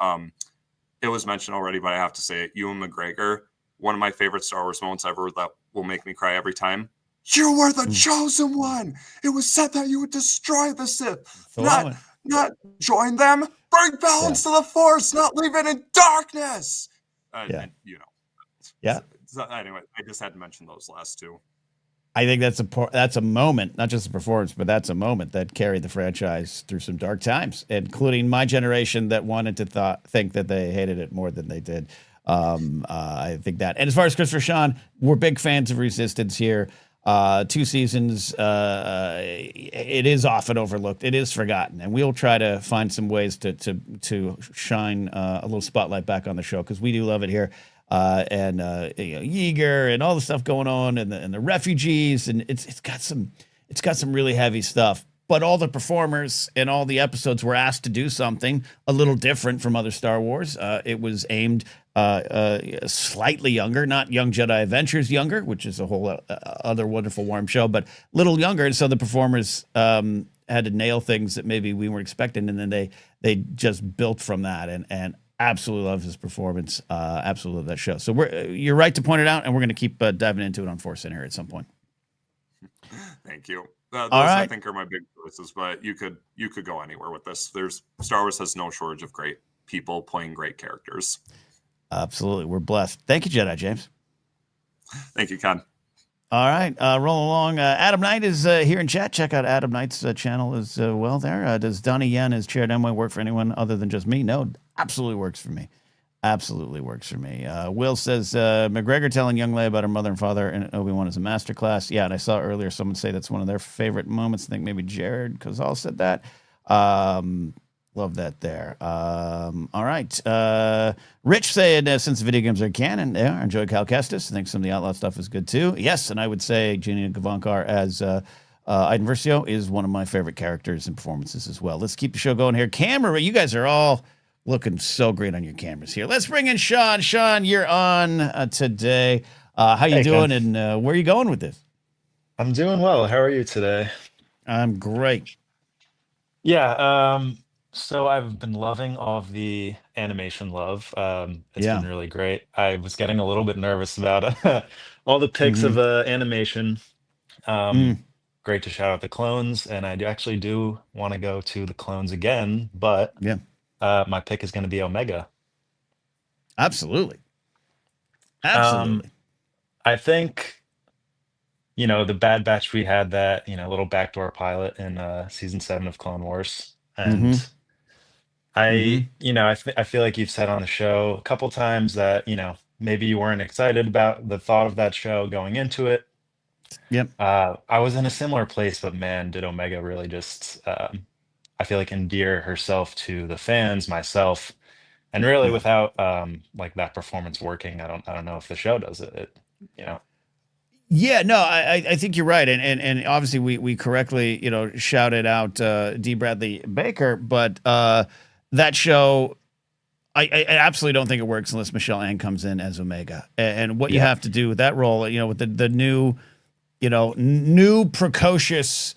it was mentioned already, but I have to say it. Ewan McGregor, one of my favorite Star Wars moments ever that will make me cry every time. You were the chosen one. It was said that you would destroy the Sith, not join them. Bring balance to the Force, not leave it in darkness. So anyway, I just had to mention those last two. I think that's a moment, not just a performance, but that's a moment that carried the franchise through some dark times, including my generation that wanted to think that they hated it more than they did. I think that. And as far as Christopher Sean, we're big fans of Resistance here. 2 seasons. It is often overlooked. It is forgotten, and we'll try to find some ways to shine a little spotlight back on the show because we do love it here. And Eigor and all the stuff going on, and the refugees, and it's got some really heavy stuff. But all the performers and all the episodes were asked to do something a little different from other Star Wars. It was aimed slightly younger, not Young Jedi Adventures younger, which is a whole other wonderful warm show, but a little younger. And so the performers had to nail things that maybe we weren't expecting, and then they just built from that. And absolutely love his performance. Absolutely love that show. So you're right to point it out, and we're going to keep diving into it on ForceCenter at some point. Thank you. Those right. I think are my big choices, but you could go anywhere with this. Star Wars has no shortage of great people playing great characters. Absolutely. We're blessed. Thank you, Jedi James. Thank you, Ken. All right. Roll along. Adam Knight is here in chat. Check out Adam Knight's channel as well there. Does Donnie Yen as Chair Demway work for anyone other than just me? No, absolutely works for me. Absolutely works for me. Will says, McGregor telling young Leia about her mother and father and Obi-Wan is a masterclass. Yeah, and I saw earlier someone say that's one of their favorite moments. I think maybe Jared Kozal said that. Love that there. All right. Rich said, since video games are canon, they are. Enjoy Cal Kestis. I think some of the Outlaw stuff is good too. Yes, and I would say Gina Gavankar as Iden Versio is one of my favorite characters and performances as well. Let's keep the show going here. Camera, you guys are all looking so great on your cameras here. Let's bring in Sean. Sean, you're on today. How you doing, Ken? And where are you going with this? I'm doing well. How are you today? I'm great. Yeah, so I've been loving all of the animation love. It's been really great. I was getting a little bit nervous about all the pics of animation. Great to shout out the clones, and I actually do want to go to the clones again, but my pick is going to be Omega. Absolutely. I think, the Bad Batch, we had that, little backdoor pilot in season 7 of Clone Wars. And I feel like you've said on the show a couple times that, maybe you weren't excited about the thought of that show going into it. Yep. I was in a similar place, but man, did Omega really just, I feel like endear herself to the fans, myself, and really without like that performance working, I don't know if the show does it. Yeah, no, I think you're right, and obviously we correctly shouted out D. Bradley Baker, but that show, I absolutely don't think it works unless Michelle Ann comes in as Omega, and what you have to do with that role, with the new, new precocious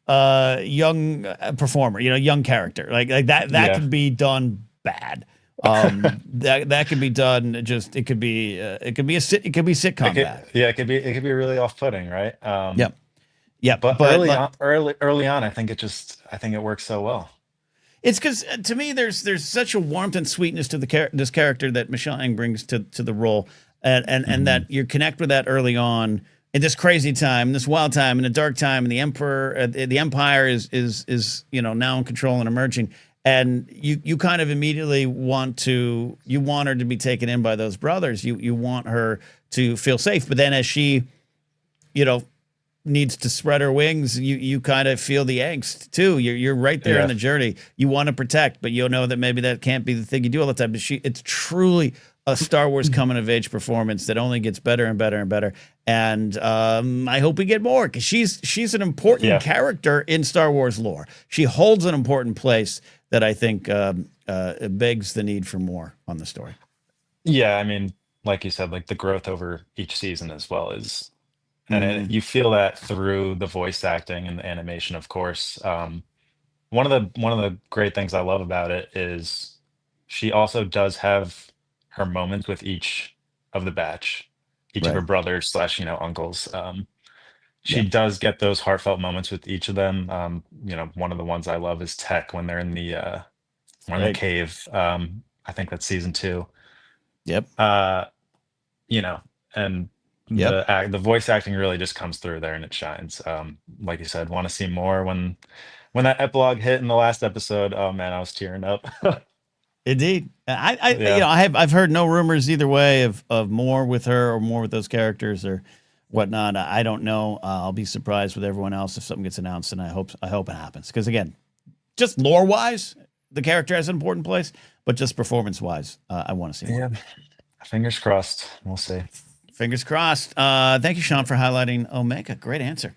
young performer, young character, like that can be done bad. That could be done. Just it could be sitcom bad. Yeah, it could be really off-putting, right? Yep. But early on, I think it works so well. It's because to me, there's such a warmth and sweetness to this character that Michelle Ang brings to the role, and that you connect with that early on in this crazy time, this wild time, in the dark time, and the Empire is now in control and emerging. And you kind of immediately want her to be taken in by those brothers. You want her to feel safe. But then as she, needs to spread her wings, you kind of feel the angst too. You're right there in the journey. You want to protect, but you know that maybe that can't be the thing you do all the time. But it's truly a Star Wars coming of age performance that only gets better and better and better. And I hope we get more, because she's an important character in Star Wars lore. She holds an important place that I think begs the need for more on the story. Yeah, I mean, like you said, like the growth over each season as well is, and you feel that through the voice acting and the animation, of course. One of the great things I love about it is she also does have her moments with each of the batch, each of her brothers / uncles. She does get those heartfelt moments with each of them. One of the ones I love is Tech when they're in the cave. I think that's season 2. Yep. And the voice acting really just comes through there and it shines. Like you said, want to see more. When that epilogue hit in the last episode, oh man, I was tearing up. Indeed. I've heard no rumors either way of more with her or more with those characters, or whatnot. I don't know. I'll be surprised with everyone else if something gets announced, and I hope it happens. Because again, just lore wise, the character has an important place, but just performance wise, I want to see more. Yeah, fingers crossed. We'll see. Fingers crossed. Thank you, Sean, for highlighting Omega. Great answer.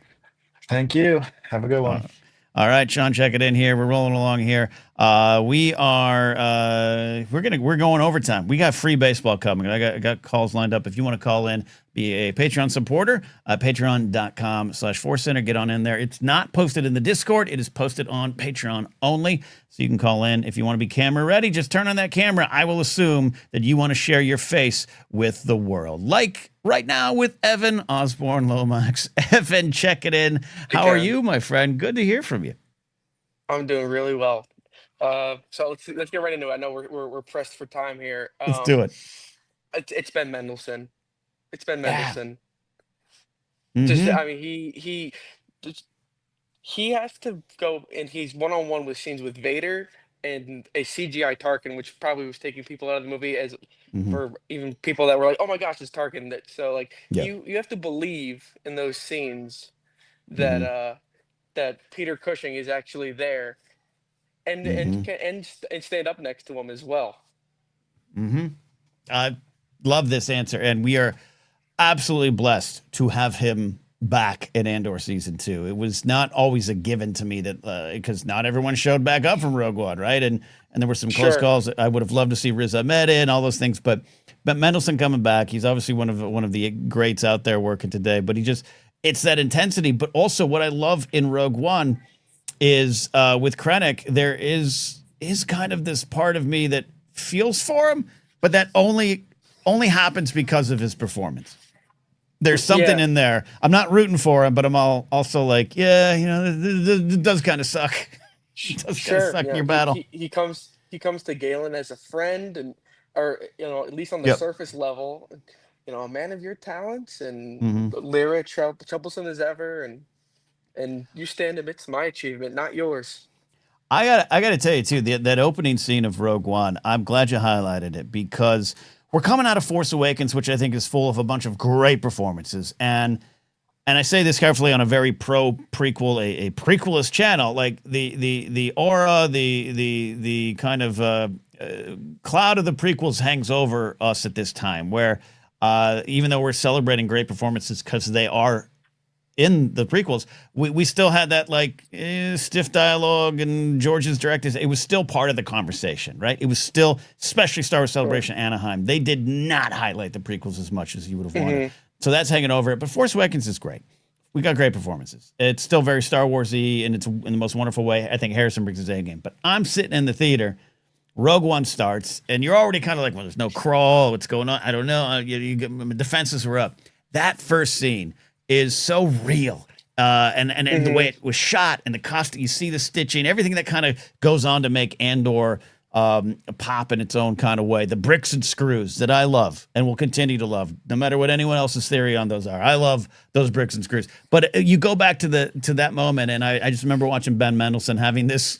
Thank you. Have a good one. All right, Sean, check it in here. We're rolling along here. We're going overtime. We got free baseball coming. I got calls lined up. If you want to call in, be a Patreon supporter, patreon.com/ForceCenter. Get on in there. It's not posted in the Discord. It is posted on Patreon only. So you can call in. If you want to be camera ready, just turn on that camera. I will assume that you want to share your face with the world. Like right now with Evan Osborne Lomax. Evan, check it in. How are you, my friend? Good to hear from you. I'm doing really well. So let's get right into it. I know we're pressed for time here. Let's do it. It's Ben Mendelsohn. It's Ben Mendelsohn. Mhm. I mean, he has to go, and he's one-on-one with scenes with Vader and a CGI Tarkin, which probably was taking people out of the movie as for even people that were like, "Oh my gosh, it's Tarkin!" So like you have to believe in those scenes that that Peter Cushing is actually there, and stand up next to him as well. I love this answer, and we are absolutely blessed to have him back in Andor season 2. It was not always a given to me that because not everyone showed back up from Rogue One, right? And there were some close calls. I would have loved to see Riz Ahmed in, all those things, but Mendelsohn coming back, he's obviously one of the greats out there working today. But it's that intensity. But also, what I love in Rogue One is with Krennic, there is kind of this part of me that feels for him, but that only happens because of his performance. There's something in there. I'm not rooting for him, but I'm also like, it does kind of suck. It does kind of suck in your battle. He comes to Galen as a friend, or at least on the surface level, a man of your talents, and Lyra troublesome as ever, and you stand amidst my achievement, not yours. I got to tell you too, that opening scene of Rogue One, I'm glad you highlighted it, because we're coming out of Force Awakens, which I think is full of a bunch of great performances. And I say this carefully on a very prequel, a prequelist channel. Like the aura, the kind of cloud of the prequels hangs over us at this time, where even though we're celebrating great performances because they are in the prequels, we still had that stiff dialogue and George's directives. It was still part of the conversation, right? It was still, especially Star Wars Celebration Anaheim, they did not highlight the prequels as much as you would have wanted. So that's hanging over it. But Force Awakens is great. We got great performances. It's still very Star Wars-y, and it's in the most wonderful way. I think Harrison brings his A game. But I'm sitting in the theater, Rogue One starts, and you're already kind of like, well, there's no crawl. What's going on? I don't know. Defenses were up. That first scene is so real. And the way it was shot and the costume, you see the stitching, everything that kind of goes on to make Andor pop in its own kind of way. The bricks and screws that I love and will continue to love, no matter what anyone else's theory on those are. I love those bricks and screws. But you go back to that moment, and I just remember watching Ben Mendelsohn having this,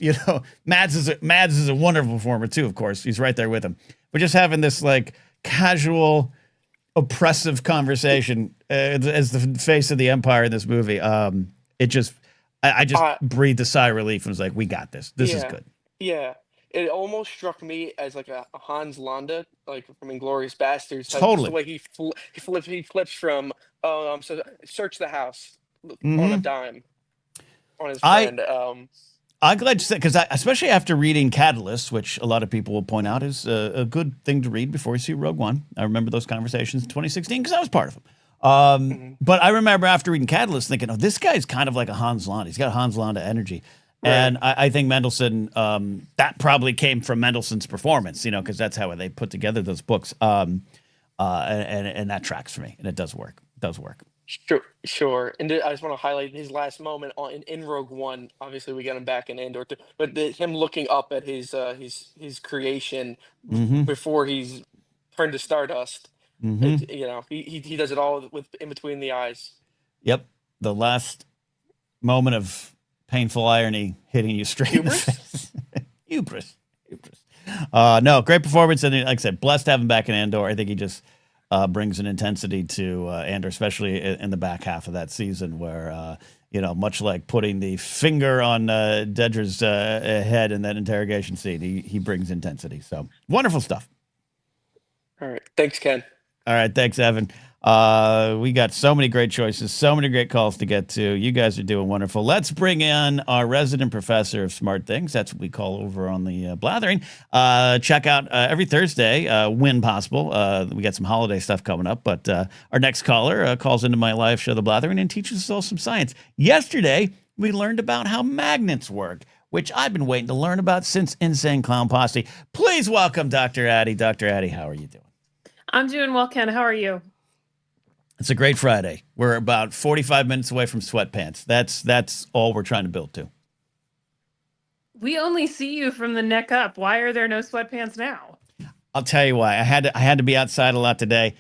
Mads is a wonderful performer too, of course. He's right there with him. But just having this casual, oppressive conversation as the face of the Empire in this movie. I just breathed a sigh of relief and was like, we got this. This is good. Yeah. It almost struck me as like a Hans Landa, like from Inglourious Bastards. Totally. The way he flips from, so search the house on a dime on his friend. I'm glad you said, because especially after reading Catalyst, which a lot of people will point out is a good thing to read before you see Rogue One. I remember those conversations in 2016 because I was part of them. But I remember after reading Catalyst thinking, this guy's kind of like a Hans Landa. He's got Hans Landa energy. Right. And I think Mendelsohn, that probably came from Mendelsohn's performance, because that's how they put together those books. And that tracks for me, and it does work. It does work. Sure. And I just want to highlight his last moment in Rogue One. Obviously, we got him back in Andor, but him looking up at his creation before he's turned to Stardust. He does it all with in between the eyes. Yep, the last moment of painful irony hitting you straight in the face. Hubris. No, great performance, and like I said, blessed to have him back in Andor. I think he just brings an intensity to Andor, especially in the back half of that season, where much like putting the finger on Dedra's head in that interrogation scene, he brings intensity. So wonderful stuff. All right, thanks, Ken. All right, thanks, Evan. We got so many great choices, so many great calls to get to. You guys are doing wonderful. Let's bring in our resident professor of smart things. That's what we call over on the Blathering. Check out every Thursday, when possible. We got some holiday stuff coming up, but our next caller calls into my live show, The Blathering, and teaches us all some science. Yesterday, we learned about how magnets work, which I've been waiting to learn about since Insane Clown Posse. Please welcome Dr. Addie. Dr. Addie, how are you doing? I'm doing well, Ken. How are you? It's a great Friday. We're about 45 minutes away from sweatpants. That's all we're trying to build to. We only see you from the neck up. Why are there no sweatpants now? I'll tell you why. I had to be outside a lot today.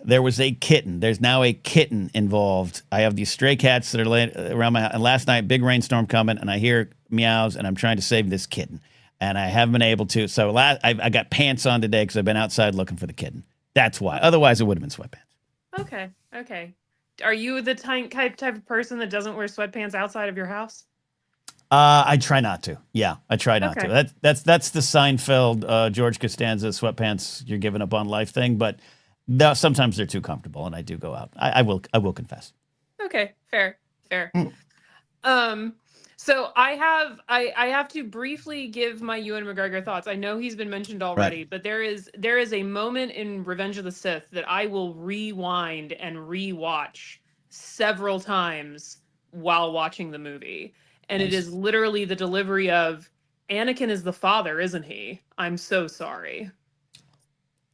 There was a kitten. There's now a kitten involved. I have these stray cats that are laying around my house. And last night, big rainstorm coming, and I hear meows, and I'm trying to save this kitten. And I haven't been able to. So I got pants on today because I've been outside looking for the kitten. That's why. Otherwise, it would have been sweatpants. Okay. Are you the type of person that doesn't wear sweatpants outside of your house? I try not to. Yeah, I try not to. That's the Seinfeld, George Costanza sweatpants you're giving up on life thing. But sometimes they're too comfortable, and I do go out. I will confess. Okay, fair. So I have to briefly give my Ewan McGregor thoughts. I know he's been mentioned already, Right. but there is a moment in Revenge of the Sith that I will rewind and rewatch several times while watching the movie. And Nice. It is literally the delivery of Anakin is the father, isn't he? I'm so sorry.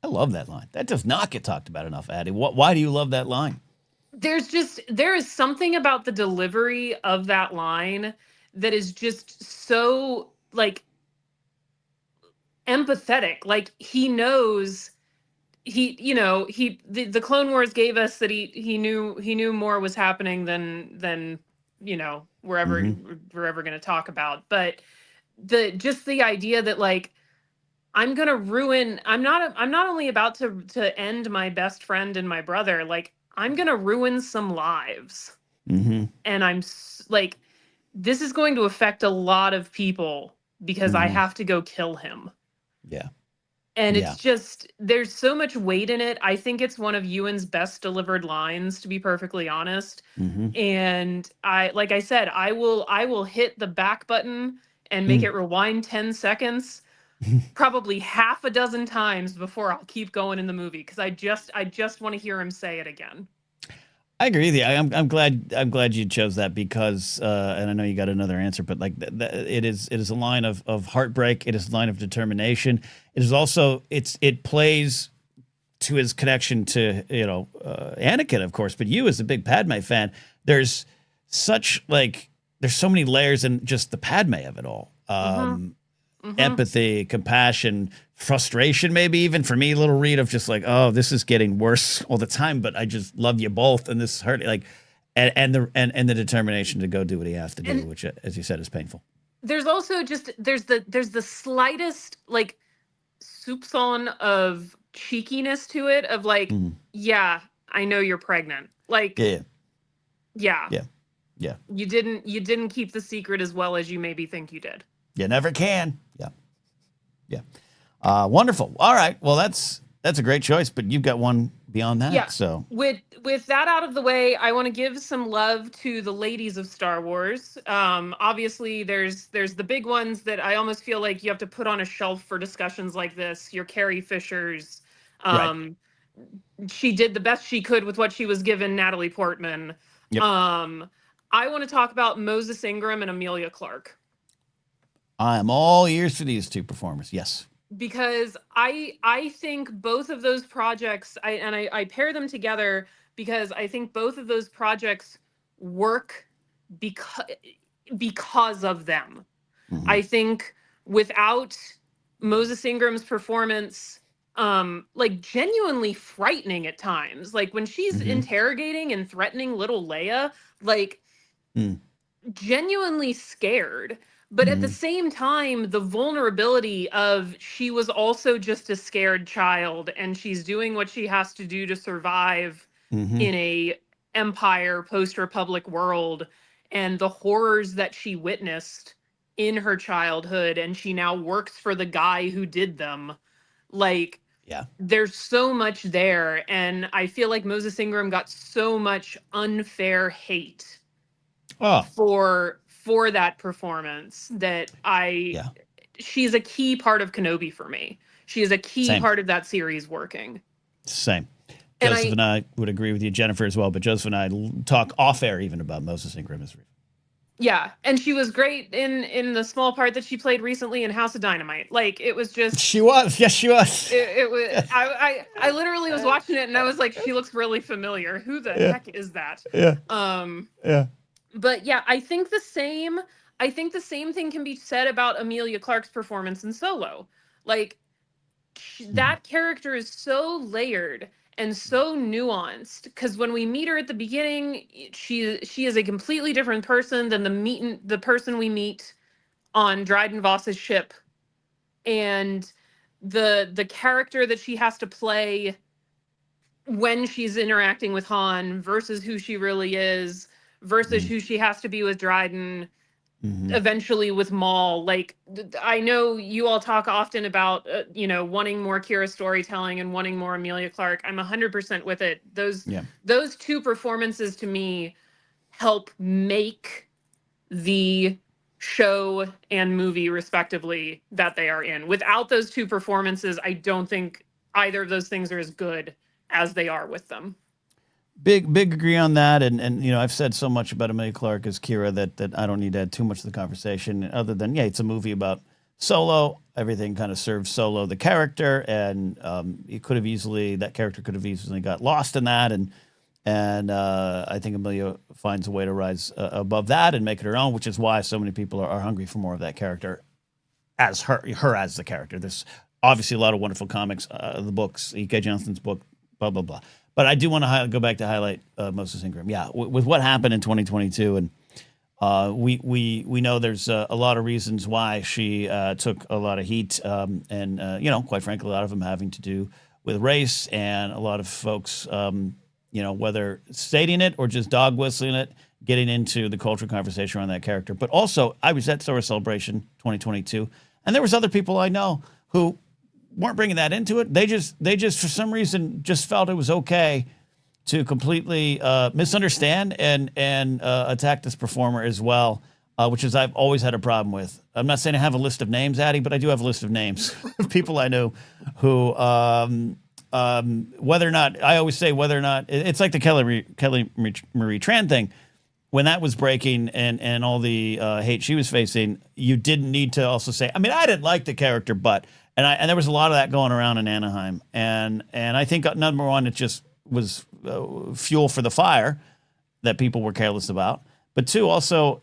I love that line. That does not get talked about enough, Addie. Why do you love that line? There is something about the delivery of that line that is just so like empathetic. Like he knows the Clone Wars gave us that he knew more was happening than we're ever going to talk about. But the idea that like I'm not only about to end my best friend and my brother, like I'm going to ruin some lives. Mm-hmm. And I'm like, this is going to affect a lot of people because I have to go kill him. Yeah. And it's just, there's so much weight in it. I think it's one of Ewan's best delivered lines, to be perfectly honest. Mm-hmm. And like I said, I will hit the back button and make it rewind 10 seconds, probably half a dozen times before I'll keep going in the movie. Because I just want to hear him say it again. I agree with you. I'm glad you chose that because, and I know you got another answer, but like it is a line of heartbreak. It is a line of determination. It is also it plays to his connection to Anakin, of course. But you, as a big Padme fan, there's so many layers in just the Padme of it all. Empathy, compassion, frustration, maybe even for me, little read of just like, oh, this is getting worse all the time, but I just love you both, and this is hurting. Like, and the determination to go do what he has to do, which, as you said, is painful. There's also just there's the slightest like soupçon of cheekiness to it, of like, yeah, I know you're pregnant, like, yeah. You didn't keep the secret as well as you maybe think you did. You never can. Yeah. Wonderful. All right. Well, that's a great choice, but you've got one beyond that. Yeah. So with that out of the way, I want to give some love to the ladies of Star Wars. Obviously, there's the big ones that I almost feel like you have to put on a shelf for discussions like this. Your Carrie Fishers. Right. She did the best she could with what she was given. Natalie Portman. Yep. I want to talk about Moses Ingram and Emilia Clarke. I am all ears for these two performers. Yes. Because I think both of those projects, I pair them together because I think both of those projects work because of them. I think without Moses Ingram's performance, like genuinely frightening at times, like when she's interrogating and threatening little Leia, like genuinely scared. But at the same time, the vulnerability of she was also just a scared child and she's doing what she has to do to survive in a empire post-republic world, and the horrors that she witnessed in her childhood, and she now works for the guy who did them. Like, there's so much there, and I feel like Moses Ingram got so much unfair hate for that performance that she's a key part of Kenobi for me. She is a key part of that series working. Same. Joseph and I would agree with you, Jennifer, as well. But Joseph and I talk off air even about Moses Ingram as yeah, and she was great in the small part that she played recently in House of Dynamite. Like, it was just... She was. Yes, she was. It was... I literally was watching it, and I was like, she looks really familiar. Who the heck is that? Yeah. But yeah, I think the same thing can be said about Emilia Clarke's performance in Solo. Like, that character is so layered and so nuanced, because when we meet her at the beginning, she is a completely different person than the person we meet on Dryden Voss's ship, and the character that she has to play when she's interacting with Han versus who she really is versus who she has to be with Dryden, eventually with Maul. Like, I know you all talk often about, wanting more Kira storytelling and wanting more Emilia Clarke. I'm 100% with it. Those two performances to me help make the show and movie respectively that they are in. Without those two performances, I don't think either of those things are as good as they are with them. Big agree on that, and I've said so much about Emilia Clarke as Kira that I don't need to add too much to the conversation, other than it's a movie about Solo. Everything kind of serves Solo the character, and that character could have easily got lost in that, and I think Emilia finds a way to rise above that and make it her own, which is why so many people are hungry for more of that character as her as the character. There's obviously a lot of wonderful comics, the books, E.K. Johnston's book, blah blah blah. But I do want to go back to highlight Moses Ingram. Yeah, with what happened in 2022, and we know there's a lot of reasons why she took a lot of heat, and quite frankly, a lot of them having to do with race, and a lot of folks, whether stating it or just dog whistling it, getting into the cultural conversation around that character. But also, I was at Star Wars Celebration 2022, and there was other people I know who weren't bringing that into it. They just for some reason just felt it was okay to completely misunderstand and attack this performer as well, which is I've always had a problem with. I'm not saying I have a list of names, Addie, but I do have a list of names of people I know who, whether or not, it's like the Kelly Marie Tran thing. When that was breaking and all the hate she was facing, you didn't need to also say, I didn't like the character, but... And there was a lot of that going around in Anaheim, and I think number one, it just was fuel for the fire that people were careless about. But two, also,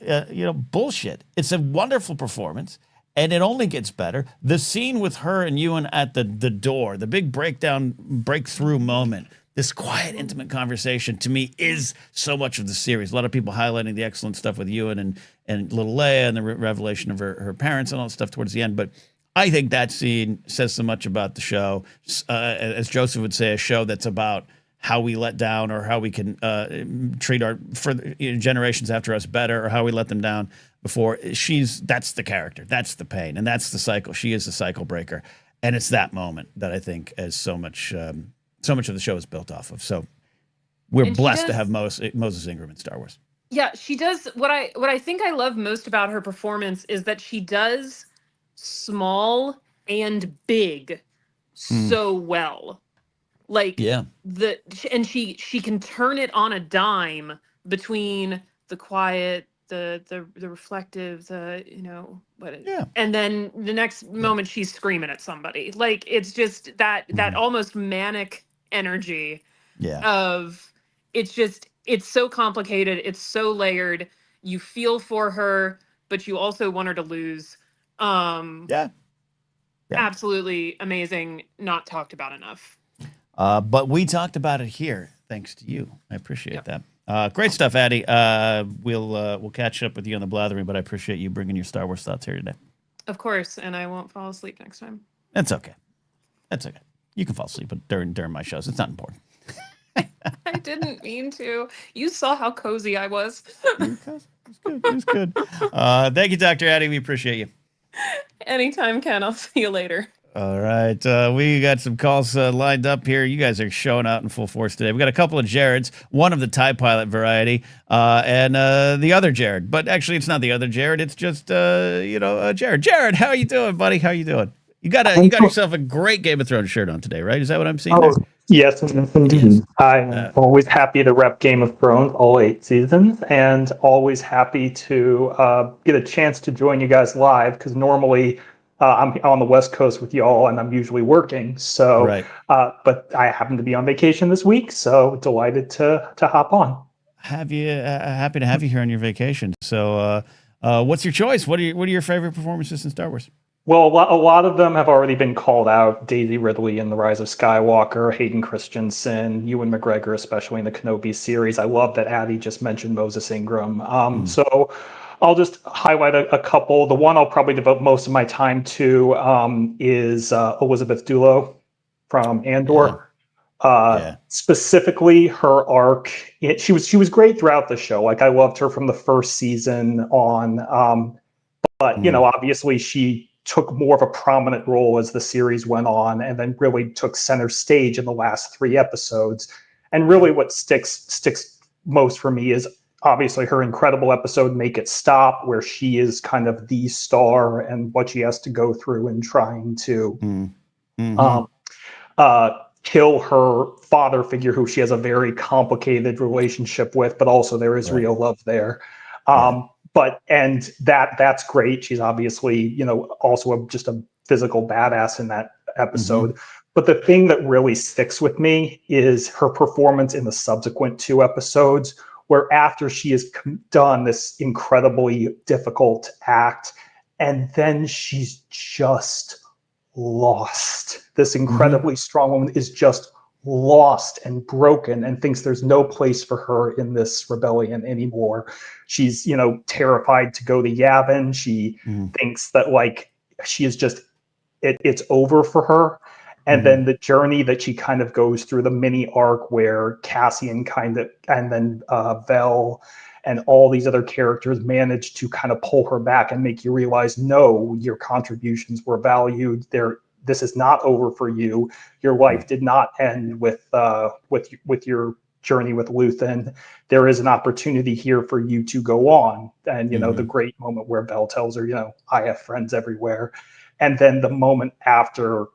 bullshit. It's a wonderful performance, and it only gets better. The scene with her and Ewan at the door, the big breakthrough moment, this quiet, intimate conversation, to me, is so much of the series. A lot of people highlighting the excellent stuff with Ewan and little Leia and the revelation of her parents and all that stuff towards the end, but I think that scene says so much about the show. As Joseph would say, a show that's about how we let down, or how we can treat our generations after us better, or how we let them down before. That's the character. That's the pain. And that's the cycle. She is the cycle breaker. And it's that moment that I think as so much of the show is built off of. So we're blessed to have Moses Ingram in Star Wars. Yeah, she does. What I think I love most about her performance is that she does small and big so well. Like, and she can turn it on a dime between the quiet, the reflective, and then the next moment she's screaming at somebody. Like, it's just that almost manic energy of it's so complicated, it's so layered. You feel for her, but you also want her to lose. Absolutely amazing, not talked about enough. But we talked about it here, thanks to you. I appreciate that. Great stuff, Addie. We'll catch up with you on the blathering, but I appreciate you bringing your Star Wars thoughts here today. Of course, and I won't fall asleep next time. That's okay. That's okay. You can fall asleep during my shows. It's not important. I didn't mean to. You saw how cozy I was. It was good. It was good. Thank you, Dr. Addie. We appreciate you. Anytime, Ken. I'll see you later. All right. We got some calls lined up here. You guys are showing out in full force today. We got a couple of Jareds, one of the TIE pilot variety, and the other Jared. But actually, it's not the other Jared. It's just, Jared. Jared, how are you doing, buddy? How you doing? You got yourself a great Game of Thrones shirt on today, right? Is that what I'm seeing there? Yes, indeed. Yes. I'm always happy to rep Game of Thrones all 8 seasons, and always happy to get a chance to join you guys live, because normally I'm on the West Coast with y'all, and I'm usually working. So, Right. But I happen to be on vacation this week, so delighted to hop on. Happy to have you here on your vacation. So, what's your choice? What are your favorite performances in Star Wars? Well, a lot of them have already been called out. Daisy Ridley in The Rise of Skywalker, Hayden Christensen, Ewan McGregor, especially in the Kenobi series. I love that Addie just mentioned Moses Ingram. So I'll just highlight a couple. The one I'll probably devote most of my time to is Elizabeth Dulo from Andor. Specifically, her arc. She was great throughout the show. Like, I loved her from the first season on. But obviously she took more of a prominent role as the series went on, and then really took center stage in the last 3 episodes. And really what sticks most for me is obviously her incredible episode, Make It Stop, where she is kind of the star, and what she has to go through in trying to kill her father figure, who she has a very complicated relationship with, but also there is real love there. And that's great. She's obviously, also just a physical badass in that episode. But the thing that really sticks with me is her performance in the subsequent 2 episodes, where after she has done this incredibly difficult act, and then she's just lost. This incredibly strong woman is just lost and broken, and thinks there's no place for her in this rebellion anymore. She's, terrified to go to Yavin. She thinks that, like, she is just, it's over for her. And then the journey that she kind of goes through, the mini arc where Cassian and then Vel and all these other characters manage to kind of pull her back and make you realize, no, your contributions were valued. This is not over for you. Your life did not end with your journey with Luthen. There is an opportunity here for you to go on. And, the great moment where Belle tells her, I have friends everywhere. And then the moment after,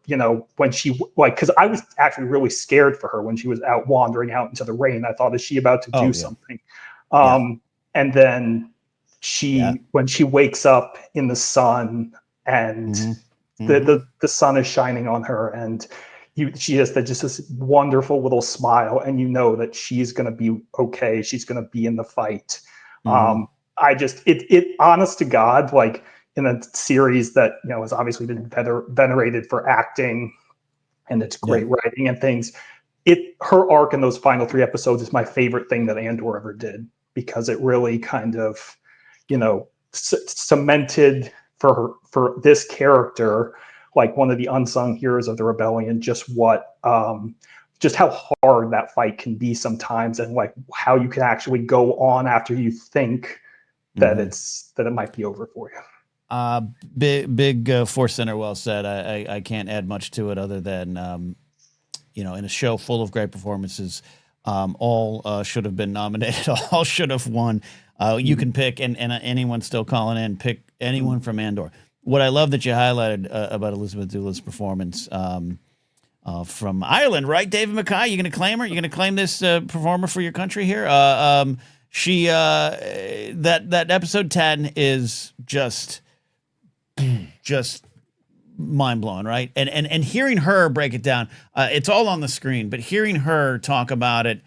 when she, because I was actually really scared for her when she was out wandering out into the rain. I thought, is she about to do something? And then when she wakes up in the sun, and the sun is shining on her, and she has just this wonderful little smile, and that she's going to be okay. She's going to be in the fight. It honest to God, like, in a series that has obviously been venerated for acting and its great writing and things, her arc in those final 3 episodes is my favorite thing that Andor ever did, because it really kind of cemented for this character, like one of the unsung heroes of the rebellion, just how hard that fight can be sometimes, and like how you can actually go on after you think that it might be over for you. Big ForceCenter, well said. I can't add much to it other than, in a show full of great performances, all should have been nominated, all should have won. You can pick, and anyone still calling in, pick anyone from Andor. What I love that you highlighted about Elizabeth Dulo's performance from Ireland, right? David Mackay, you going to claim her? You going to claim this performer for your country here? She that episode 10 is just mind blowing, right? And hearing her break it down, it's all on the screen, but hearing her talk about it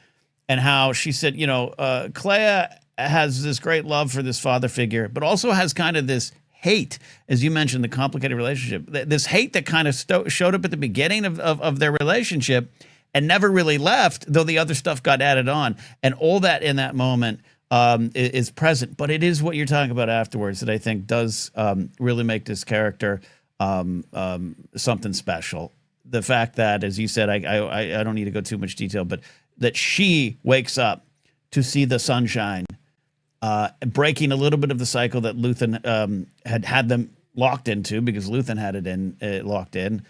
and how she said, Clea has this great love for this father figure, but also has kind of this hate, as you mentioned, the complicated relationship, this hate that kind of showed up at the beginning of their relationship. and never really left, though the other stuff got added on. And all that in that moment is present. But it is what you're talking about afterwards that I think does really make this character something special. The fact that, as you said, I don't need to go too much detail, but that she wakes up to see the sunshine, breaking a little bit of the cycle that Luthen had them locked into, because Luthen had it locked in.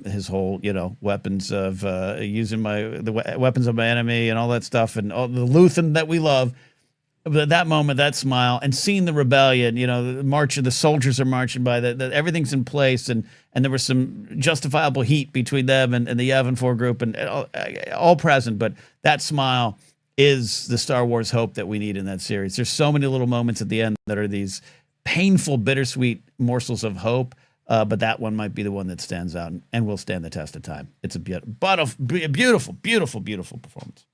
His whole, weapons of using weapons of my enemy and all that stuff, and all the Luthen that we love. But that moment, that smile, and seeing the rebellion, the soldiers are marching by, that everything's in place, and there was some justifiable heat between them and the Yavin 4 group, and all present. But that smile is the Star Wars hope that we need in that series. There's so many little moments at the end that are these painful, bittersweet morsels of hope, but that one might be the one that stands out and will stand the test of time. It's a beautiful, beautiful, beautiful performance.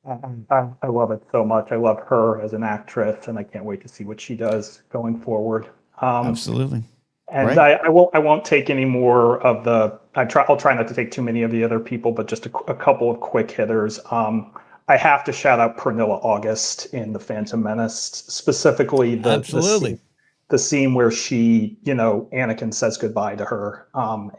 I love it so much. I love her as an actress, and I can't wait to see what she does going forward. Absolutely. And right. I won't take any more of the. I'll try not to take too many of the other people, but just a couple of quick hitters. I have to shout out Pernilla August in The Phantom Menace, specifically the scene where she, Anakin says goodbye to her,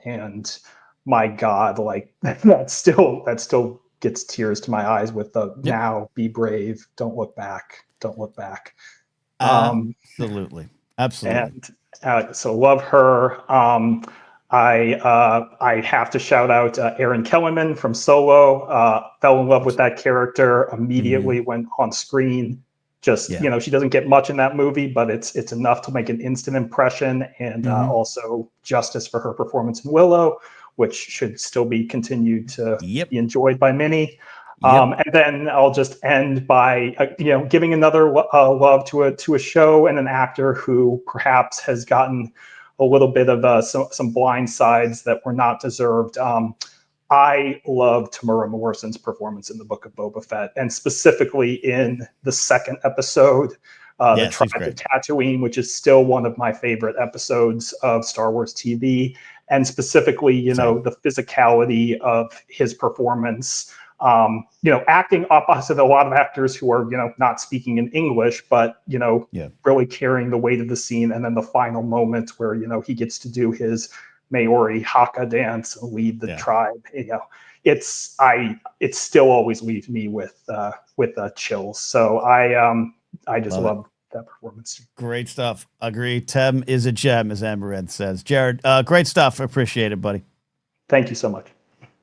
and my God, like that still gets tears to my eyes with the now be brave, don't look back. Absolutely. And so love her. I have to shout out Erin Kellerman from Solo. Fell in love with that character immediately when on screen. She doesn't get much in that movie, but it's enough to make an instant impression, and also justice for her performance in Willow, which should still be continued to be enjoyed by many. And then I'll just end by giving another love to a show and an actor who perhaps has gotten a little bit of some blind sides that were not deserved. I love Tamura Morrison's performance in the Book of Boba Fett, and specifically in the second episode, The Tribe of Tatooine, which is still one of my favorite episodes of Star Wars TV. And specifically, the physicality of his performance, acting opposite a lot of actors who are, not speaking in English, but, really carrying the weight of the scene. And then the final moment where, he gets to do his Maori Haka dance and lead the tribe. It still always leaves me with chills. So I just love that performance. Great stuff. Agree. Tem is a gem, as Amaranth says. Jared, great stuff. Appreciate it, buddy. Thank you so much.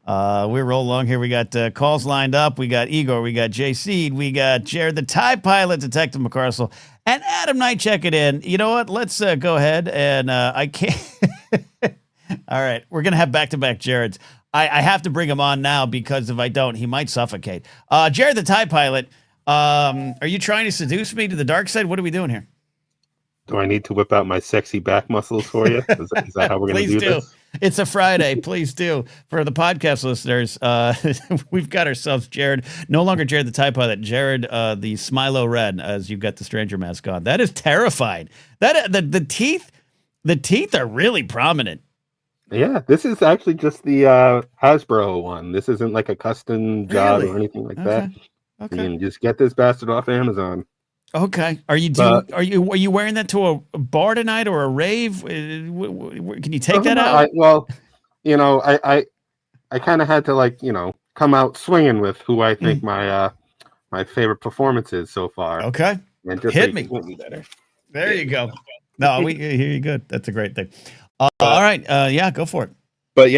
We roll along here. We got calls lined up. We got Eigor. We got JC. We got Jared, the TIE pilot, Detective McCarcel, and Adam Knight checking in. You know what? Let's go ahead and I can't. All right. We're going to have back-to-back Jareds. I have to bring him on now, because if I don't, he might suffocate. Jared, the TIE pilot, are you trying to seduce me to the dark side? What are we doing here? Do I need to whip out my sexy back muscles for you? Is that how we're going to do this? It's a Friday. Please do. For the podcast listeners, we've got ourselves Jared, no longer Jared the TIE pilot, Jared the Smilo Red, as you've got the Stranger mask on. That is terrifying. The teeth are really prominent. Yeah, this is actually just the Hasbro one. This isn't like a custom job or anything like that. Okay. You can just get this bastard off Amazon. Okay. Are you wearing that to a bar tonight or a rave? Can you take that out? I kind of had to come out swinging with who I think my favorite performance is so far. Okay. And just hit me. Better. There you go. No, we hear you good. That's a great thing. All right. Go for it. But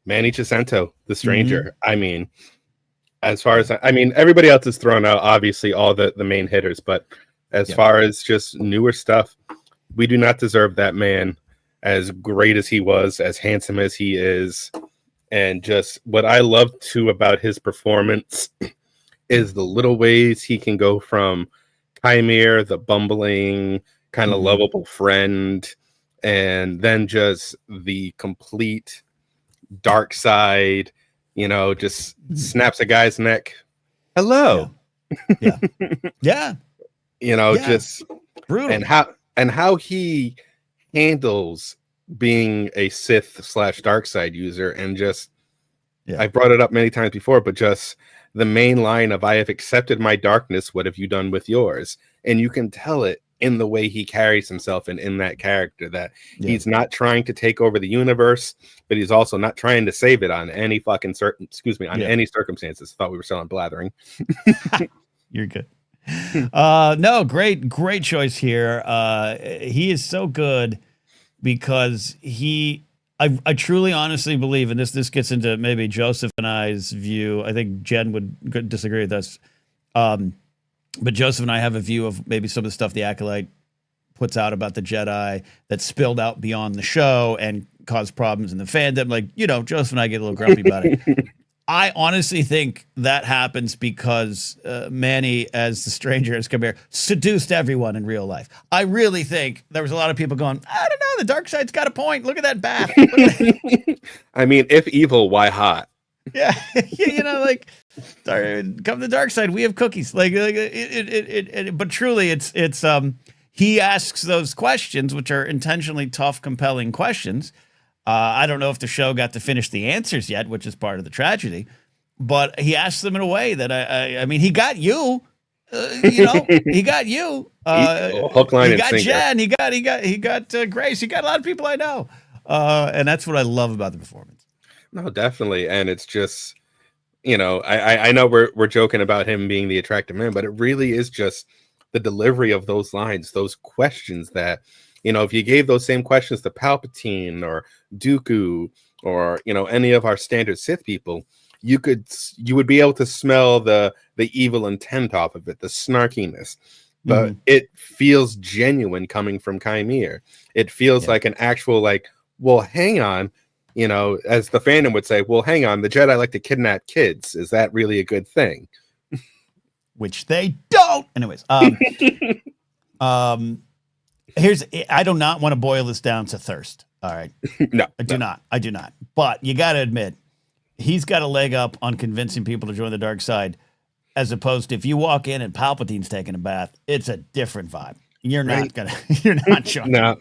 Manny Jacinto, the Stranger. I mean, as far as everybody else is thrown out, obviously all the main hitters, but as far as just newer stuff, we do not deserve that man, as great as he was, as handsome as he is. And just what I love too about his performance is the little ways he can go from Chimere, the bumbling, kind of lovable friend, and then just the complete dark side, just snaps a guy's neck. Hello. Yeah. Just brutal. And how he handles being a Sith / dark side user, and just I brought it up many times before, but just the main line of "I have accepted my darkness. What have you done with yours?" And you can tell it in the way he carries himself and in that character that he's not trying to take over the universe, but he's also not trying to save it on any fucking any circumstances. Thought we were still on blathering. You're good. No, great choice here. He is so good because I truly honestly believe, and this gets into maybe Joseph and I's view. I think Jen would disagree with us. But Joseph and I have a view of maybe some of the stuff the Acolyte puts out about the Jedi that spilled out beyond the show and caused problems in the fandom. Like, Joseph and I get a little grumpy about it. I honestly think that happens because Manny, as the stranger has come here, seduced everyone in real life. I really think there was a lot of people going, I don't know, the dark side's got a point. Look at that bath. I mean, if evil, why hot? Yeah, come to the dark side. We have cookies. But truly, it's he asks those questions, which are intentionally tough, compelling questions. I don't know if the show got to finish the answers yet, which is part of the tragedy. But he asks them in a way that I mean, he got you. He got you. Hook, line, he and got sinker. Jen. He got Grace. He got a lot of people I know, and that's what I love about the performance. No, definitely. And it's just, I know we're joking about him being the attractive man, but it really is just the delivery of those lines, those questions that, if you gave those same questions to Palpatine or Dooku or, any of our standard Sith people, you would be able to smell the evil intent off of it, the snarkiness. But it feels genuine coming from Chimere. It feels like an actual, well, hang on. As the fandom would say, well, hang on, the Jedi like to kidnap kids. Is that really a good thing? Which they don't. Anyways, I do not want to boil this down to thirst. All right. No, I do not. But you got to admit, he's got a leg up on convincing people to join the dark side, as opposed to if you walk in and Palpatine's taking a bath, it's a different vibe. You're not joining. No.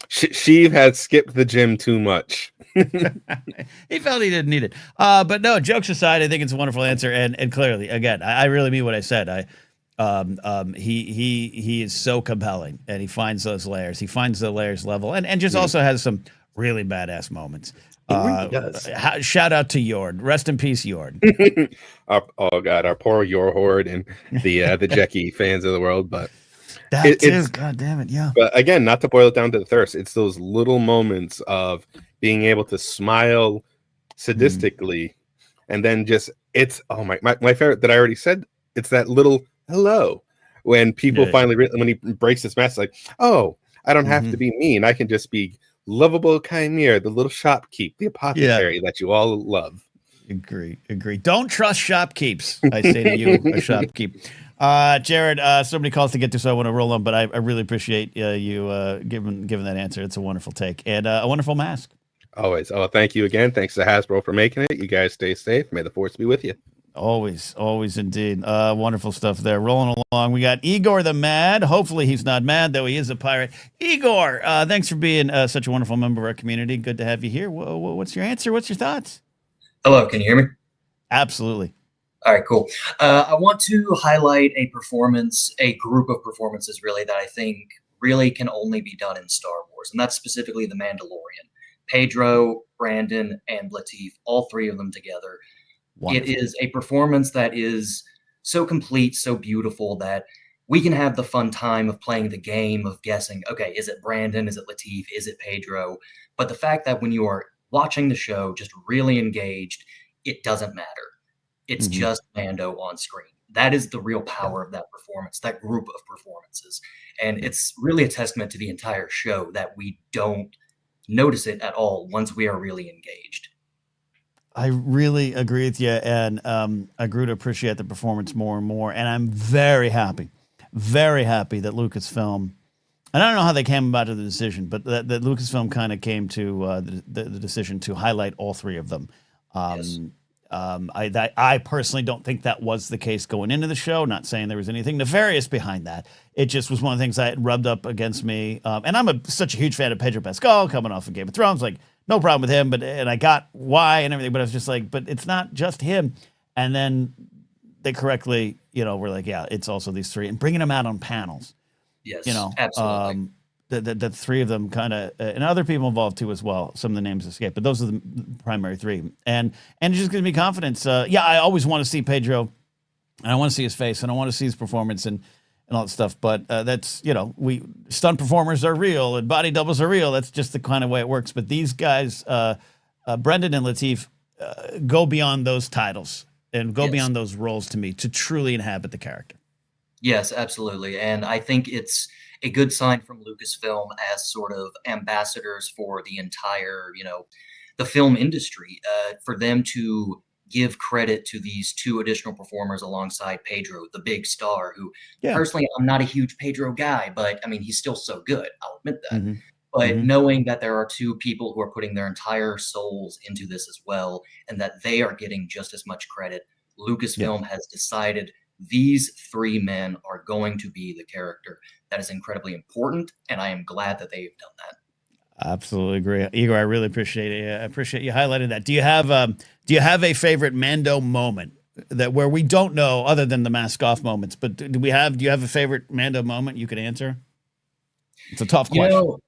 She had skipped the gym too much. He felt he didn't need it. But no, jokes aside, I think it's a wonderful answer. And clearly, again, I really mean what I said. He is so compelling, and he finds those layers. He finds the layers level, and just also has some really badass moments. Really does. Shout out to Yord. Rest in peace, Yord. Oh God, our poor Yor Horde and the Jekki fans of the world, but. God damn it, yeah. But again, not to boil it down to the thirst, it's those little moments of being able to smile sadistically, and then just my favorite that I already said. It's that little hello when people finally when he breaks his mask, like, oh, I don't have to be mean. I can just be lovable Chimere, the little shopkeep, the apothecary that you all love. Agree. Don't trust shopkeeps. I say to you, a shopkeep. Jared, so many calls to get to, so I want to roll on, but I really appreciate you giving that answer. It's a wonderful take and a wonderful mask. Always. Oh, thank you again. Thanks to Hasbro for making it. You guys stay safe. May the force be with you. Always indeed. Wonderful stuff there. Rolling along. We got Eigor the Mad. Hopefully he's not mad, though he is a pirate. Eigor, thanks for being such a wonderful member of our community. Good to have you here. What's your answer? What's your thoughts? Hello, can you hear me? Absolutely. All right, cool. I want to highlight a group of performances, really, that I think really can only be done in Star Wars, and that's specifically The Mandalorian. Pedro, Brandon, and Lateef, all three of them together. Wonderful. It is a performance that is so complete, so beautiful, that we can have the fun time of playing the game of guessing, okay, is it Brandon, is it Lateef, is it Pedro? But the fact that when you are watching the show, just really engaged, it doesn't matter. It's just Mando on screen. That is the real power of that performance, that group of performances. And it's really a testament to the entire show that we don't notice it at all once we are really engaged. I really agree with you, and I grew to appreciate the performance more and more. And I'm very happy that Lucasfilm, and I don't know how they came about the decision, but that Lucasfilm kind of came to the decision to highlight all three of them. Yes. I personally don't think that was the case going into the show. Not saying there was anything nefarious behind that. It just was one of the things that rubbed up against me. And I'm such a huge fan of Pedro Pascal coming off of Game of Thrones. Like, no problem with him, and I got why and everything, but I was just like, but it's not just him. And then they correctly, were like, yeah, it's also these three, and bringing them out on panels. Yes, absolutely. The three of them kind of, and other people involved too as well. Some of the names escape, but those are the primary three. And it just gives me confidence. I always want to see Pedro, and I want to see his face, and I want to see his performance and all that stuff. But that's, stunt performers are real and body doubles are real. That's just the kind of way it works. But these guys, Brendan and Lateef, go beyond those titles and go beyond those roles to me to truly inhabit the character. Yes, absolutely. And I think it's a good sign from Lucasfilm as sort of ambassadors for the entire, the film industry, for them to give credit to these two additional performers alongside Pedro, the big star, who personally, I'm not a huge Pedro guy, but I mean, he's still so good. I'll admit that. Mm-hmm. But knowing that there are two people who are putting their entire souls into this as well, and that they are getting just as much credit, Lucasfilm has decided these three men are going to be the character. That is incredibly important, and I am glad that they've done that. Absolutely agree, Igor. I really appreciate it. I appreciate you highlighting that. Do you have a favorite Mando moment that where we don't know other than the mask off moments? But do you have a favorite Mando moment you could answer? It's a tough question.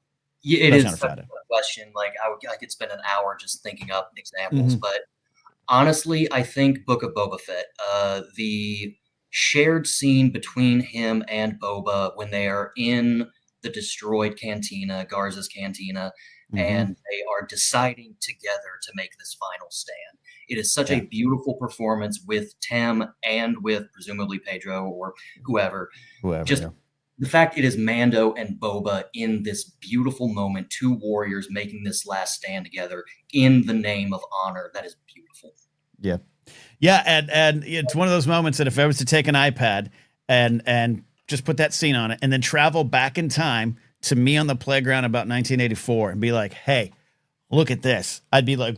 It is such a tough question. Like I could spend an hour just thinking up examples, but honestly, I think Book of Boba Fett, the shared scene between him and Boba when they are in the destroyed cantina, Garza's cantina, and they are deciding together to make this final stand. It is such a beautiful performance with Tem and with presumably Pedro or whoever. Just the fact it is Mando and Boba in this beautiful moment, two warriors making this last stand together in the name of honor. That is beautiful. Yeah. Yeah, and it's one of those moments that if I was to take an iPad and just put that scene on it and then travel back in time to me on the playground about 1984 and be like, hey, look at this. I'd be like,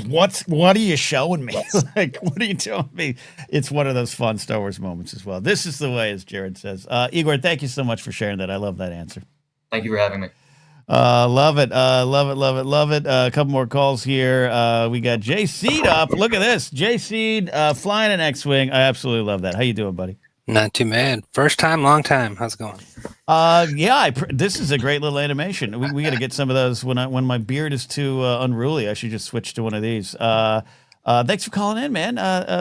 what are you showing me? Like, what are you telling me? It's one of those fun Star Wars moments as well. This is the way, as Jared says. Igor, thank you so much for sharing that. I love that answer. Thank you for having me. Love it. Love it. A couple more calls here. We got Jay Seed up. Look at this. Jay Seed flying an X-Wing. I absolutely love that. How you doing, buddy? Not too bad. First time, long time. How's it going? This is a great little animation. We got to get some of those. When my beard is too unruly, I should just switch to one of these. Thanks for calling in, man.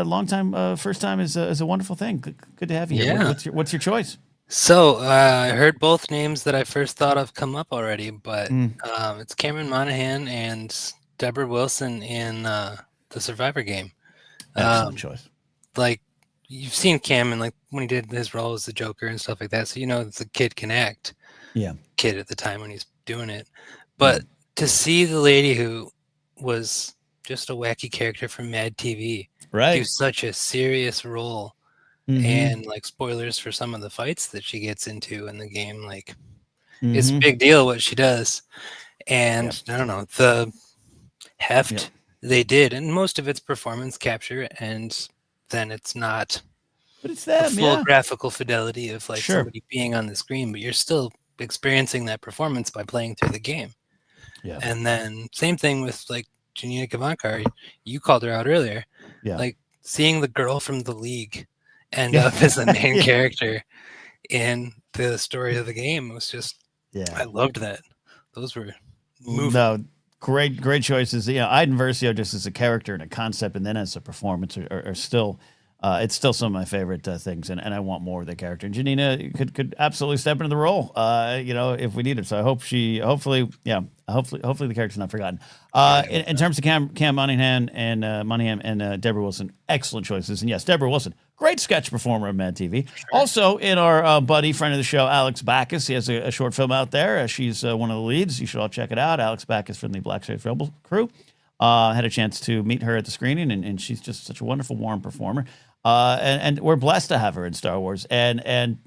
Long time, first time is a wonderful thing. Good to have you here. Yeah. What's your choice? So I heard both names that I first thought of come up already, but it's Cameron Monaghan and Deborah Wilson in the Survivor game. Excellent choice. Like, you've seen Cameron, like when he did his role as the Joker and stuff like that, so the kid can act. Yeah. Kid at the time when he's doing it. But to see the lady who was just a wacky character from Mad TV do such a serious role. And like spoilers for some of the fights that she gets into in the game, like it's a big deal what she does. And I don't know, the heft they did, and most of it's performance capture, and then it's not but it's them, full graphical fidelity of like somebody being on the screen, but you're still experiencing that performance by playing through the game. Yeah. And then same thing with like Janina Gavankar, you called her out earlier. Yeah. Like seeing the girl from The League end up as the main character in the story of the game was just I loved that. Those were moving. No, great choices. Iden Versio just as a character and a concept, and then as a performance are still it's still some of my favorite things, and I want more of the character. And Janina could absolutely step into the role, if we need it. So I hope hopefully the character's not forgotten. In terms of Cam Monaghan and Deborah Wilson, excellent choices. And yes, Deborah Wilson, great sketch performer on Mad TV. Sure. Also in our buddy, friend of the show, Alex Backus. He has a short film out there. She's one of the leads. You should all check it out. Alex Backus from the Black Safe Rebel crew. Had a chance to meet her at the screening, and she's just such a wonderful, warm performer. And we're blessed to have her in Star Wars. And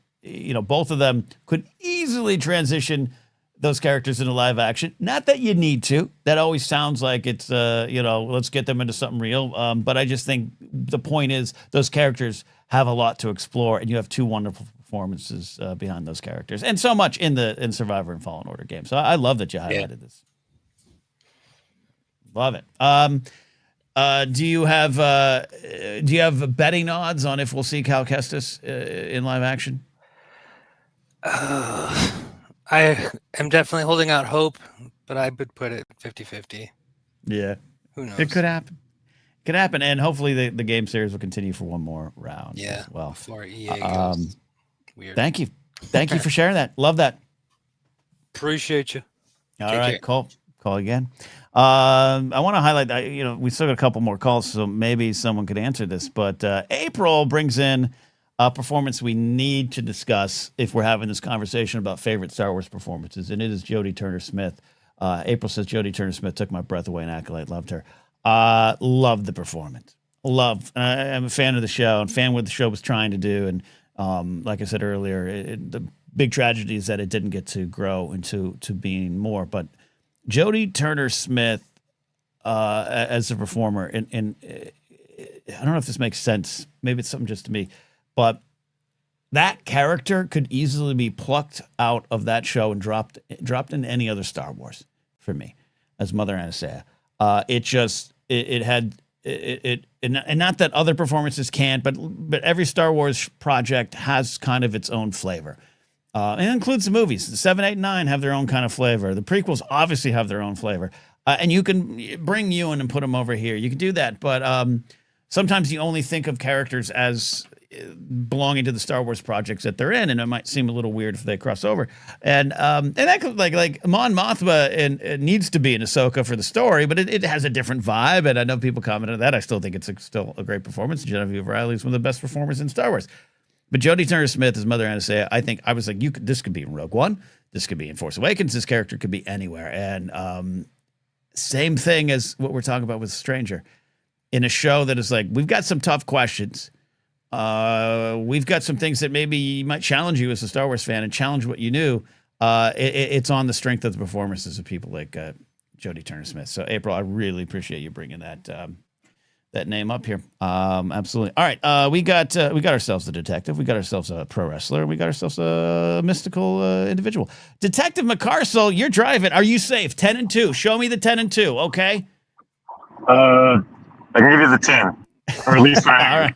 both of them could easily transition those characters into live action. Not that you need to. That always sounds like it's, let's get them into something real. But I just think the point is those characters have a lot to explore, and you have two wonderful performances behind those characters, and so much in Survivor and Fallen Order game. So I love that you highlighted this. Love it. Do you have betting odds on if we'll see Cal Kestis in live action? I am definitely holding out hope, but I would put it 50-50. Yeah. Who knows? It could happen. Could happen, and hopefully the game series will continue for one more round as well. Before EA goes weird. Thank you for sharing that. Love that. Appreciate you. All right, call again. I want to highlight that we still got a couple more calls, so maybe someone could answer this. But April brings in a performance we need to discuss if we're having this conversation about favorite Star Wars performances, and it is Jodie Turner-Smith. April says Jodie Turner-Smith took my breath away in Acolyte. Loved her. Loved the performance. I'm a fan of the show. I'm a fan of what the show was trying to do. And like I said earlier, the big tragedy is that it didn't get to grow into being more. But Jodie Turner-Smith as a performer, and I don't know if this makes sense. Maybe it's something just to me. But that character could easily be plucked out of that show and dropped in any other Star Wars for me as Mother Anastasia. And not that other performances can't, but every Star Wars project has kind of its own flavor. And it includes the movies. The 7, 8, and 9 have their own kind of flavor. The prequels obviously have their own flavor. And you can bring Ewan and put him over here. You can do that. But sometimes you only think of characters as belonging to the Star Wars projects that they're in, and it might seem a little weird if they cross over. And that could, like Mon Mothma and needs to be in Ahsoka for the story, but it has a different vibe. And I know people commented on that. I still think it's still a great performance. Genevieve Riley is one of the best performers in Star Wars. But Jodie Turner-Smith as Mother Anastasia, I was like, this could be in Rogue One. This could be in Force Awakens. This character could be anywhere. And same thing as what we're talking about with Stranger. In a show that is like, we've got some tough questions. We've got some things that maybe might challenge you as a Star Wars fan and challenge what you knew. It's on the strength of the performances of people like Jodie Turner-Smith. So, April, I really appreciate you bringing that name up here. Absolutely. All right, we got ourselves a detective. We got ourselves a pro wrestler. We got ourselves a mystical individual. Detective McCarcel, you're driving. Are you safe? 10 and 2. Show me the 10 and 2. Okay. I can give you the 10, or at least All right.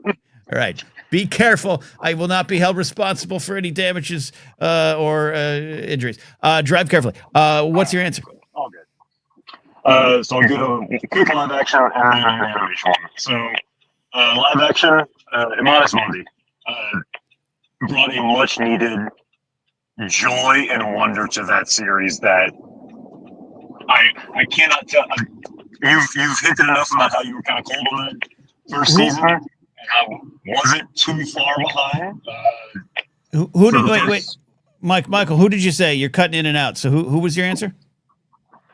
All right. Be careful. I will not be held responsible for any damages or injuries. Drive carefully. What's your answer? All good. So I'll do a quick live action and then an animation one. So live action, Imanis Mundi brought a much needed joy and wonder to that series that I cannot tell. You've hinted enough about how you were kind of cold on that first season. I wasn't too far behind. Wait, Michael, who did you say? You're cutting in and out. So who was your answer?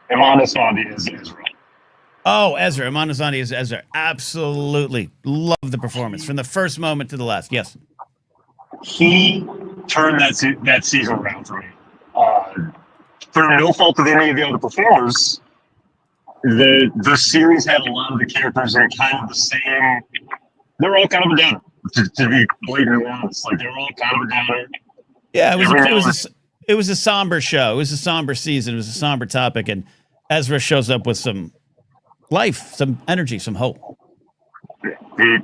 Imanis Mundi is Ezra. Oh, Ezra. Imanis Mundi is Ezra. Absolutely. Love the performance from the first moment to the last. Yes. He turned that season around for me. For no fault of any of the other performers, the series had a lot of the characters in kind of the same. They were all kind of a downer, to be blatantly honest. Like, they were all kind of a downer. Yeah, it was a somber show. It was a somber season. It was a somber topic, and Ezra shows up with some life, some energy, some hope. He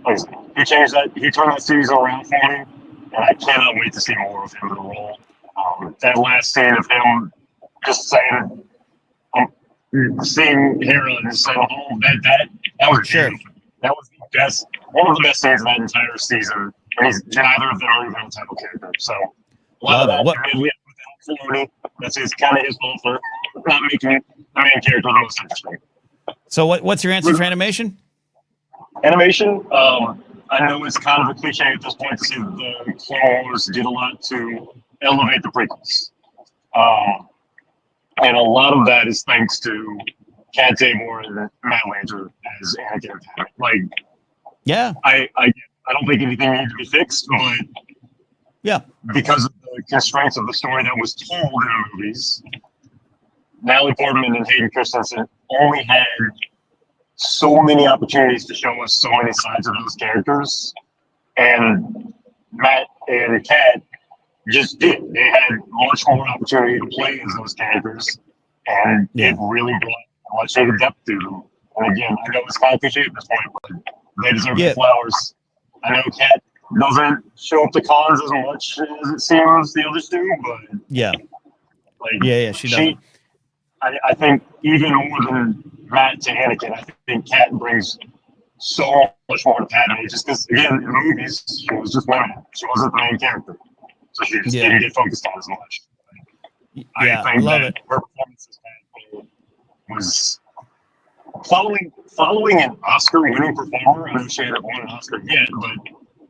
changed that. He turned that series around for me, and I cannot wait to see more of him in the role. That last scene of him just saying, seeing Hera and saying, "Oh, that was sure." That was the best, one of the best scenes of that entire season. And he's neither of them are even a title character. So a lot of that, that's kind of his fault for not making the main character the most interesting. So what's your answer for animation? Animation, I know it's kind of a cliche at this point to say that the Clone Wars did a lot to elevate the prequels. And a lot of that is thanks to Cat Tabor and Matt Lanter as Anakin. Like, yeah, I don't think anything needs to be fixed, but yeah, because of the constraints of the story that was told in the movies, Natalie Portman and Hayden Christensen only had so many opportunities to show us so many sides of those characters, and Matt and Kat just did. They had much more opportunity to play as those characters, and it really brought much needed depth to them. And again, I know it's kind of cliche at this point, but they deserve the flowers. I know Kat doesn't show up to cons as much as it seems the others do, but she doesn't. I think even more than Matt to Anakin, I think Kat brings so much more to Padme, just because, again, in the movies, she was just limited. She wasn't the main character. So she just didn't get focused on as much. I think love that it. her performance as Padme was following an Oscar-winning performer. I know she hadn't won an Oscar yet, but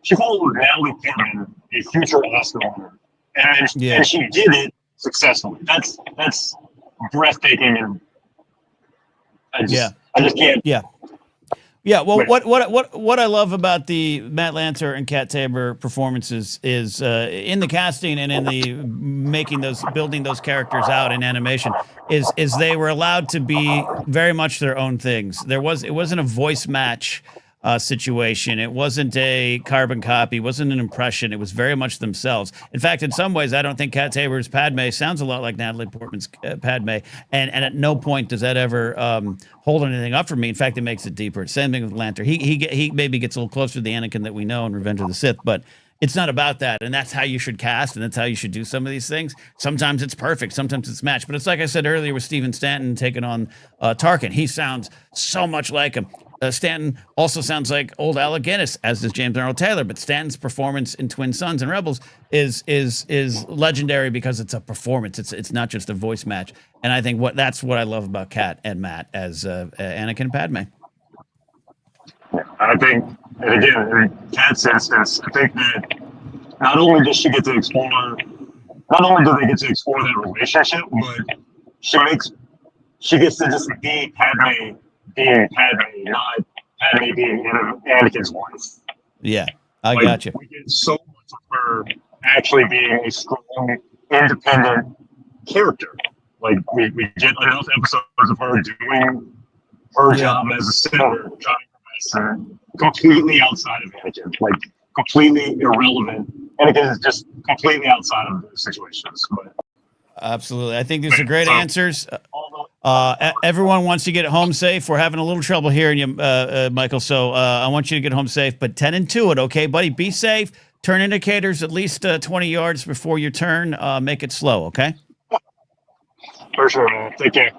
she followed Natalie Portman, a future Oscar winner. And she did it successfully. That's breathtaking, and I just can't. Yeah, well, what I love about the Matt Lanter and Kat Tabor performances is in the casting and in the building those characters out in animation is they were allowed to be very much their own things. It wasn't a voice match situation. It wasn't a carbon copy. It wasn't an impression. It was very much themselves. In fact, in some ways, I don't think Kat Tabor's Padme sounds a lot like Natalie Portman's Padme. And at no point does that ever hold anything up for me. In fact, it makes it deeper. Same thing with Lanter. He maybe gets a little closer to the Anakin that we know in Revenge of the Sith, but it's not about that. And that's how you should cast, and that's how you should do some of these things. Sometimes it's perfect. Sometimes it's matched. But it's like I said earlier with Stephen Stanton taking on Tarkin. He sounds so much like him. Stanton also sounds like old Alec Guinness, as does James Arnold Taylor. But Stanton's performance in Twin Sons and Rebels is legendary because it's a performance. It's not just a voice match. And I think that's what I love about Kat and Matt as Anakin and Padme. I think, and again, in Kat's instance, I think that not only does she get to explore, not only do they get to explore that relationship, but she gets to just be Padme being Padme, not Padme being Anakin's wife. Yeah, I got you. We get so much of her actually being a strong, independent character. Like we get enough episodes of her doing her job as a senator, completely outside of Anakin, like completely irrelevant. Anakin is just completely outside of the situations. But absolutely, I think these are great answers. Everyone wants to get home safe. We're having a little trouble hearing you, Michael. So I want you to get home safe. But 10 and 2 it, okay, buddy? Be safe. Turn indicators at least 20 yards before your turn. Make it slow, okay? For sure, man. Take care.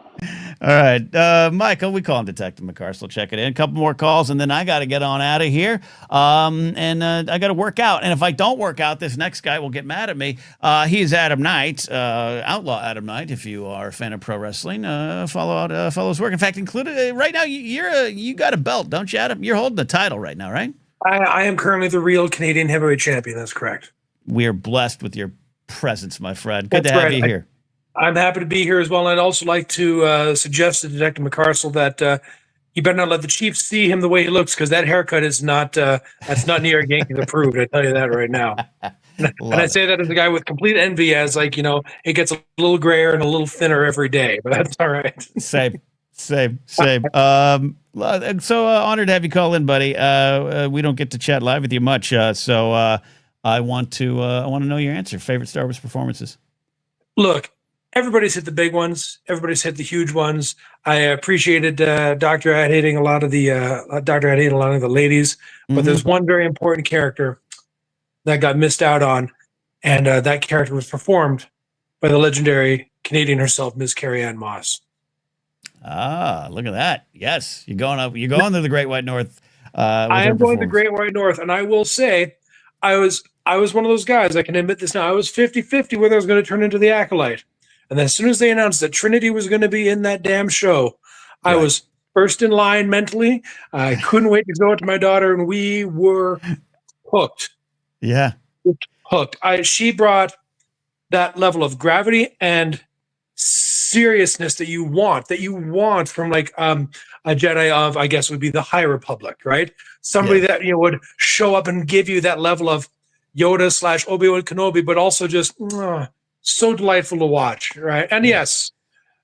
All right, Michael, we call him Detective McCarcel. Check it in. A couple more calls, and then I got to get on out of here. And I got to work out. And if I don't work out, this next guy will get mad at me. He's Adam Knight, Outlaw Adam Knight. If you are a fan of pro wrestling, follow his work. In fact, included right now, you got a belt, don't you, Adam? You're holding the title right now, right? I am currently the real Canadian heavyweight champion. That's correct. We are blessed with your presence, my friend. Good to have you here. I'm happy to be here as well. And I'd also like to suggest to Detective McCarcel that you better not let the Chief see him the way he looks, because that haircut is not that's not New York Yankees approved. I tell you that right now. And I say that as a guy with complete envy, as it gets a little grayer and a little thinner every day, but that's all right. Same. So honored to have you call in, buddy. We don't get to chat live with you much, so I want to know your answer. Favorite Star Wars performances? Look, everybody's hit the big ones. Everybody's hit the huge ones. I appreciated Dr. Ed hitting a lot of the ladies, but there's one very important character that got missed out on, and that character was performed by the legendary Canadian herself, Ms. Carrie-Anne Moss. Ah, look at that. Yes, you're going up. You're going to the Great White North. I am going to the Great White North, and I will say I was one of those guys, I can admit this now, I was 50-50 whether I was going to turn into the Acolyte. And as soon as they announced that Trinity was going to be in that damn show, I was first in line mentally. I couldn't wait to go to my daughter, and we were hooked. Yeah. Hooked. She brought that level of gravity and seriousness that you want from like a Jedi of, I guess, would be the High Republic, right? Somebody that would show up and give you that level of Yoda / Obi-Wan Kenobi, but also just so delightful to watch, right? And yes,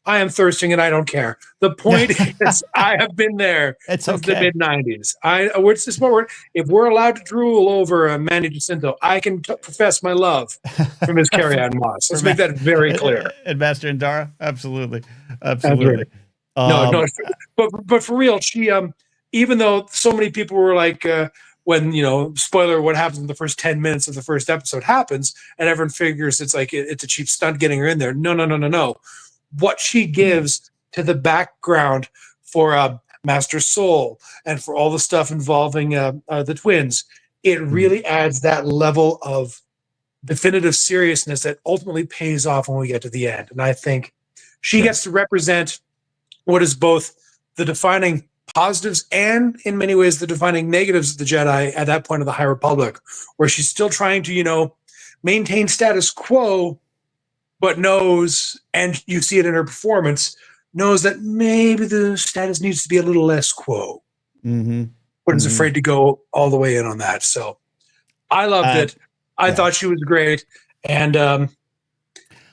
I am thirsting and I don't care. The point is, I have been there since the mid-90s. What's this word? If we're allowed to drool over Manny Jacinto, I can profess my love for Ms. Carrie-Anne Moss. Let's make that very clear. And Master Indara, absolutely. No, but for real, she even though so many people were like when spoiler, what happens in the first 10 minutes of the first episode happens, and everyone figures it's like it's a cheap stunt getting her in there. No. What she gives to the background for Master Soul and for all the stuff involving the twins, it really adds that level of definitive seriousness that ultimately pays off when we get to the end. And I think she gets to represent what is both the defining positives and in many ways the defining negatives of the Jedi at that point of the High Republic, where she's still trying to, maintain status quo, but knows, and you see it in her performance, knows that maybe the status needs to be a little less quo. But is afraid to go all the way in on that. So I loved it. I thought she was great. And I'm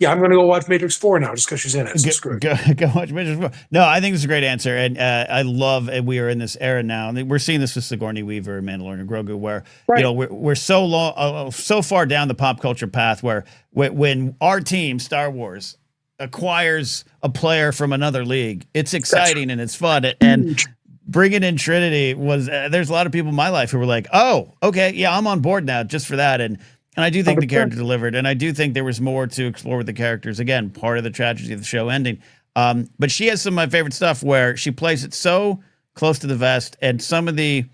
going to go watch Matrix 4 now just because she's in it. So go watch Matrix 4. No, I think it's a great answer. And I love, and we are in this era now. And we're seeing this with Sigourney Weaver, Mandalorian, and Grogu, where we're so long, so far down the pop culture path where when our team, Star Wars, acquires a player from another league, it's exciting and it's fun. And bringing in Trinity was, there's a lot of people in my life who were like, oh, okay, yeah, I'm on board now just for that. And I do think the character delivered, and I do think there was more to explore with the characters. Again, part of the tragedy of the show ending. But she has some of my favorite stuff where she plays it so close to the vest, and some of the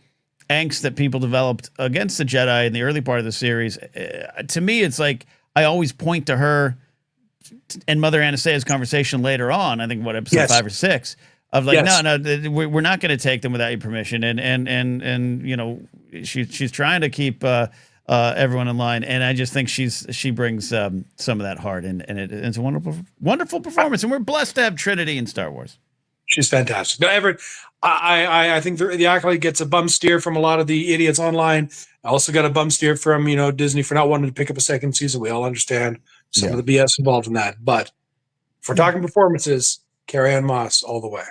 angst that people developed against the Jedi in the early part of the series, to me, it's like I always point to her and Mother Anastaea's conversation later on, I think, episode 5 or 6, of like, no, we're not going to take them without your permission. And she's trying to keep everyone in line, and I just think she brings some of that heart, and it's a wonderful performance, and we're blessed to have Trinity in Star Wars. She's fantastic. No, Everett, I think the accolade gets a bum steer from a lot of the idiots online. I also got a bum steer from Disney for not wanting to pick up a second season. We all understand some of the BS involved in that, but if we're talking performances, Carrie-Anne Moss all the way.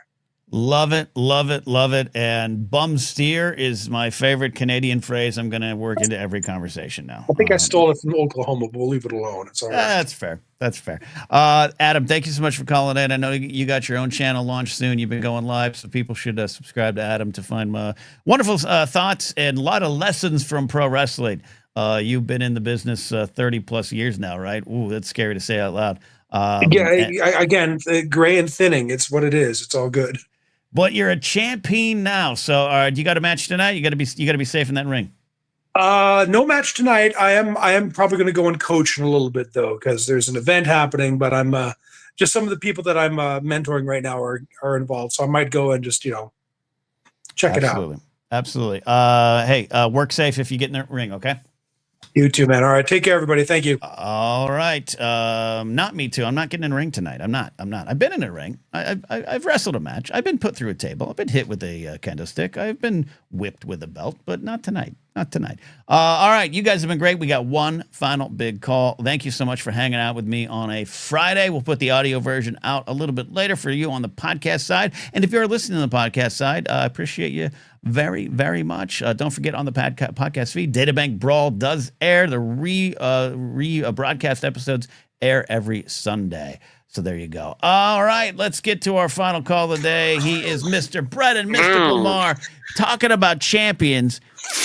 Love it, love it, love it. And bum steer is my favorite Canadian phrase. I'm going to work into every conversation now. I think I stole it from Oklahoma, but we'll leave it alone. It's all right. That's fair. That's fair. Adam, thank you so much for calling in. I know you got your own channel launched soon. You've been going live, so people should subscribe to Adam to find wonderful thoughts and a lot of lessons from pro wrestling. You've been in the business 30 plus years now, right? Ooh, that's scary to say out loud. Again, gray and thinning. It's what it is. It's all good. But you're a champion now, so do you got a match tonight? You got to be safe in that ring. No match tonight. I am probably going to go and coach in a little bit though, because there's an event happening. But I'm just some of the people that I'm mentoring right now are involved, so I might go and just check it out. Absolutely. Hey, work safe if you get in the ring. Okay. You too, man. All right. Take care, everybody. Thank you. All right. Not me too. I'm not getting in a ring tonight. I'm not. I've been in a ring. I've wrestled a match. I've been put through a table. I've been hit with a kendo stick. I've been whipped with a belt, but not tonight. Not tonight. All right. You guys have been great. We got one final big call. Thank you so much for hanging out with me on a Friday. We'll put the audio version out a little bit later for you on the podcast side. And if you're listening to the podcast side, I appreciate you very, very much. Don't forget on the podcast feed, Databank Brawl does air. The broadcast episodes air every Sunday. So there you go. All right, let's get to our final call of the day. He is Mr. Brennan Mystical Mar. Talking about champions,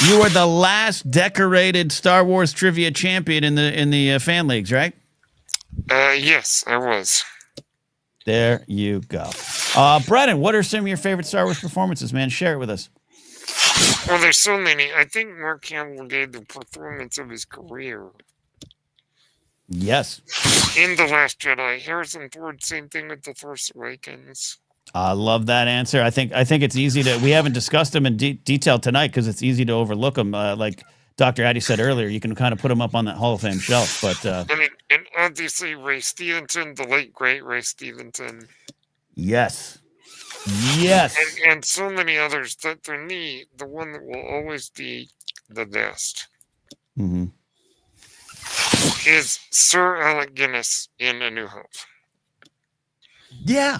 you are the last decorated Star Wars trivia champion in the fan leagues, right? Yes, I was. There you go. Brennan, what are some of your favorite Star Wars performances, man? Share it with us. Well, there's so many. I think Mark Hamill gave the performance of his career. Yes. In The Last Jedi. Harrison Ford, same thing with The Force Awakens. I love that answer. I think it's easy to. We haven't discussed them in detail tonight because it's easy to overlook them. Like Dr. Addie said earlier, you can kind of put them up on that Hall of Fame shelf. But and obviously Ray Stevenson, the late great Ray Stevenson. Yes. And so many others that for me, the one that will always be the best is Sir Alec Guinness in A New Hope. Yeah,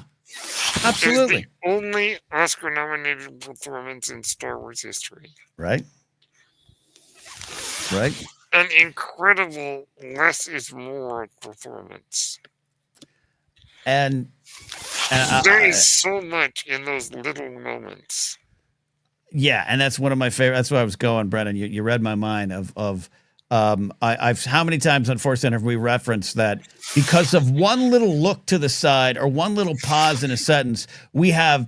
absolutely. It's the only Oscar-nominated performance in Star Wars history. Right. An incredible less is more performance. And There is so much in those little moments. Yeah, and that's one of my favorite. That's why I was going, Brennan. You read my mind I've how many times on ForceCenter have we referenced that because of one little look to the side or one little pause in a sentence, we have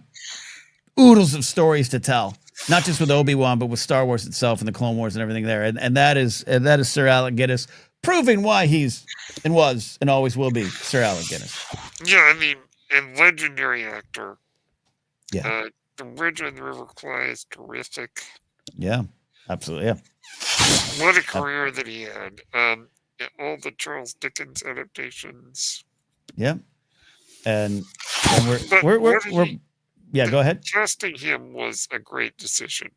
oodles of stories to tell. Not just with Obi-Wan, but with Star Wars itself and the Clone Wars and everything there. And that is Sir Alec Guinness, proving why he's and was and always will be Sir Alec Guinness. Yeah, I mean, and legendary actor. Yeah. The Bridge on the River Kwai is terrific. Yeah, absolutely. Yeah. What a career that he had. All the Charles Dickens adaptations. Yeah. And we're yeah, go ahead. Casting him was a great decision.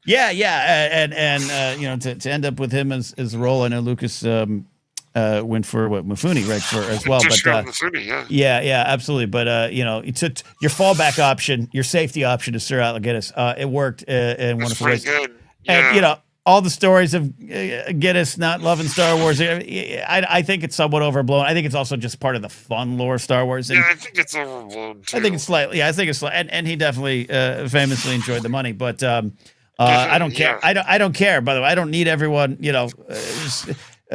Yeah, and you know, to end up with him as the role, I know Lucas went for Mifune, right, for as well. But Mifune, yeah, absolutely. But you know, it's your fallback option, your safety option is Sir Alec Guinness. It worked in wonderful ways. Good. And you know, all the stories of Guinness not loving Star Wars, I think it's somewhat overblown. I think it's also just part of the fun lore of Star Wars. And yeah, I think it's overblown too. I think it's slightly. Yeah, I think it's slightly. And he definitely famously enjoyed the money, but. I don't care. Yeah. I don't care. By the way, I don't need everyone. You know,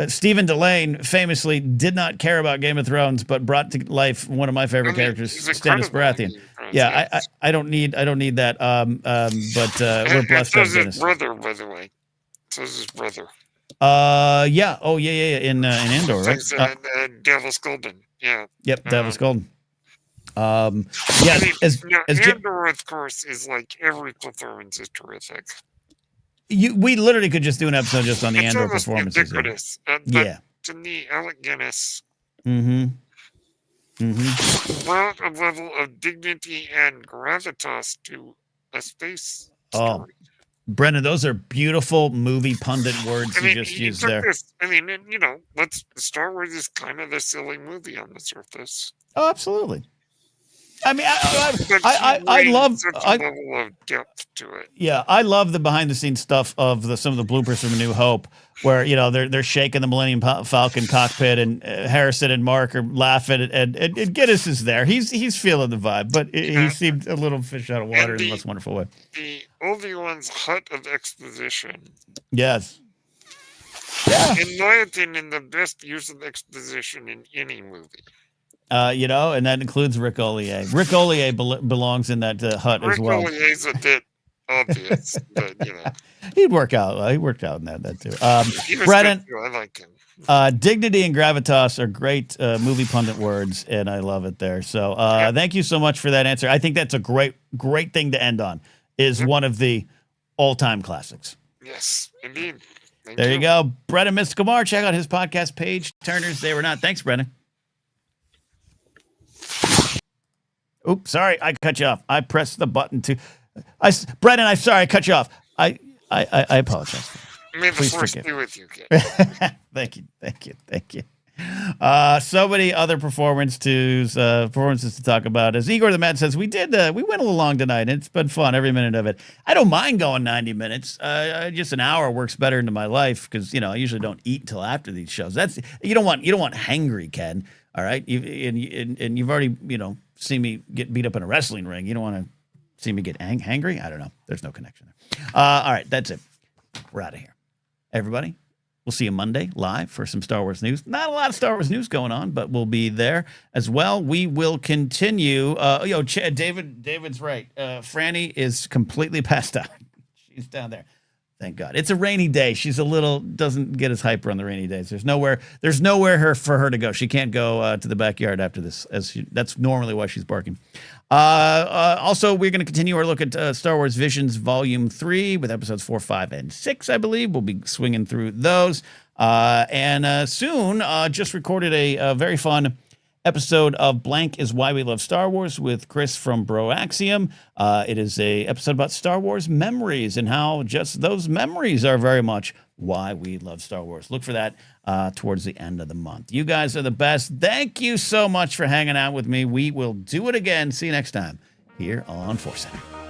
Stephen Delane famously did not care about Game of Thrones, but brought to life one of my favorite characters, Stannis Baratheon. Yeah, I don't need that. But we're blessed to have his brother, by the way. So is his brother. Yeah. Oh, yeah. In Andor, right? Davos Golden. Yeah. Yep. Davos Golden. Yeah, Andor, of course, is like every performance is terrific. We literally could just do an episode just on the Andor performances. Ubiquitous. Yeah. To me, Alec Guinness brought a level of dignity and gravitas to a space story. Brennan, those are beautiful movie pundit words you just used there. You know, Star Wars is kind of a silly movie on the surface. Oh, absolutely. I mean, I love such a level of depth to it. Yeah, I love the behind the scenes stuff of some of the bloopers from A New Hope, where you know they're shaking the Millennium Falcon cockpit, and Harrison and Mark are laughing, and Guinness is there. He's feeling the vibe, but he seemed a little fish out of water in the most wonderful way. The Obi-Wan's hut of exposition. Yes. Yeah. In my opinion, the best use of exposition in any movie. You know, and that includes Rick Ollier. Rick Ollier belongs in that hut as well. Rick Ollier's a bit obvious, but you know, he worked out in that too. Brennan, I like him. Dignity and gravitas are great movie pundit words, and I love it there. So thank you so much for that answer. I think that's a great thing to end on. Is one of the all-time classics. Yes, indeed. There you go, Brennan Mystical. Check out his podcast page, Turners They Were Not. Thanks, Brennan. Oops, sorry, I cut you off. I pressed the button to. Brennan, I'm sorry, I cut you off. I apologize. May the force be with you, Ken. Thank you. So many other performances to talk about. As Igor the Mad says, we went a little long tonight, and it's been fun every minute of it. I don't mind going 90 minutes. Just an hour works better into my life because I usually don't eat until after these shows. That's you don't want hangry, Ken. All right, and you've already seen me get beat up in a wrestling ring. You don't want to see me get hangry. I don't know. There's no connection there. All right, that's it. We're out of here, everybody. We'll see you Monday live for some Star Wars news. Not a lot of Star Wars news going on, but we'll be there as well. We will continue. David's right. Franny is completely passed out. She's down there. Thank God. It's a rainy day. She's doesn't get as hyper on the rainy days. There's nowhere for her to go. She can't go to the backyard after this. That's normally why she's barking. Also, we're going to continue our look at Star Wars Visions Volume 3 with episodes 4, 5, and 6, I believe. We'll be swinging through those. And soon, just recorded a very fun episode of Blank is Why We Love Star Wars with Chris from Bro Axiom. It is a episode about Star Wars memories and how just those memories are very much why we love Star Wars. Look for that towards the end of the month. You guys are the best. Thank you so much for hanging out with me. We will do it again. See you next time here on ForceCenter.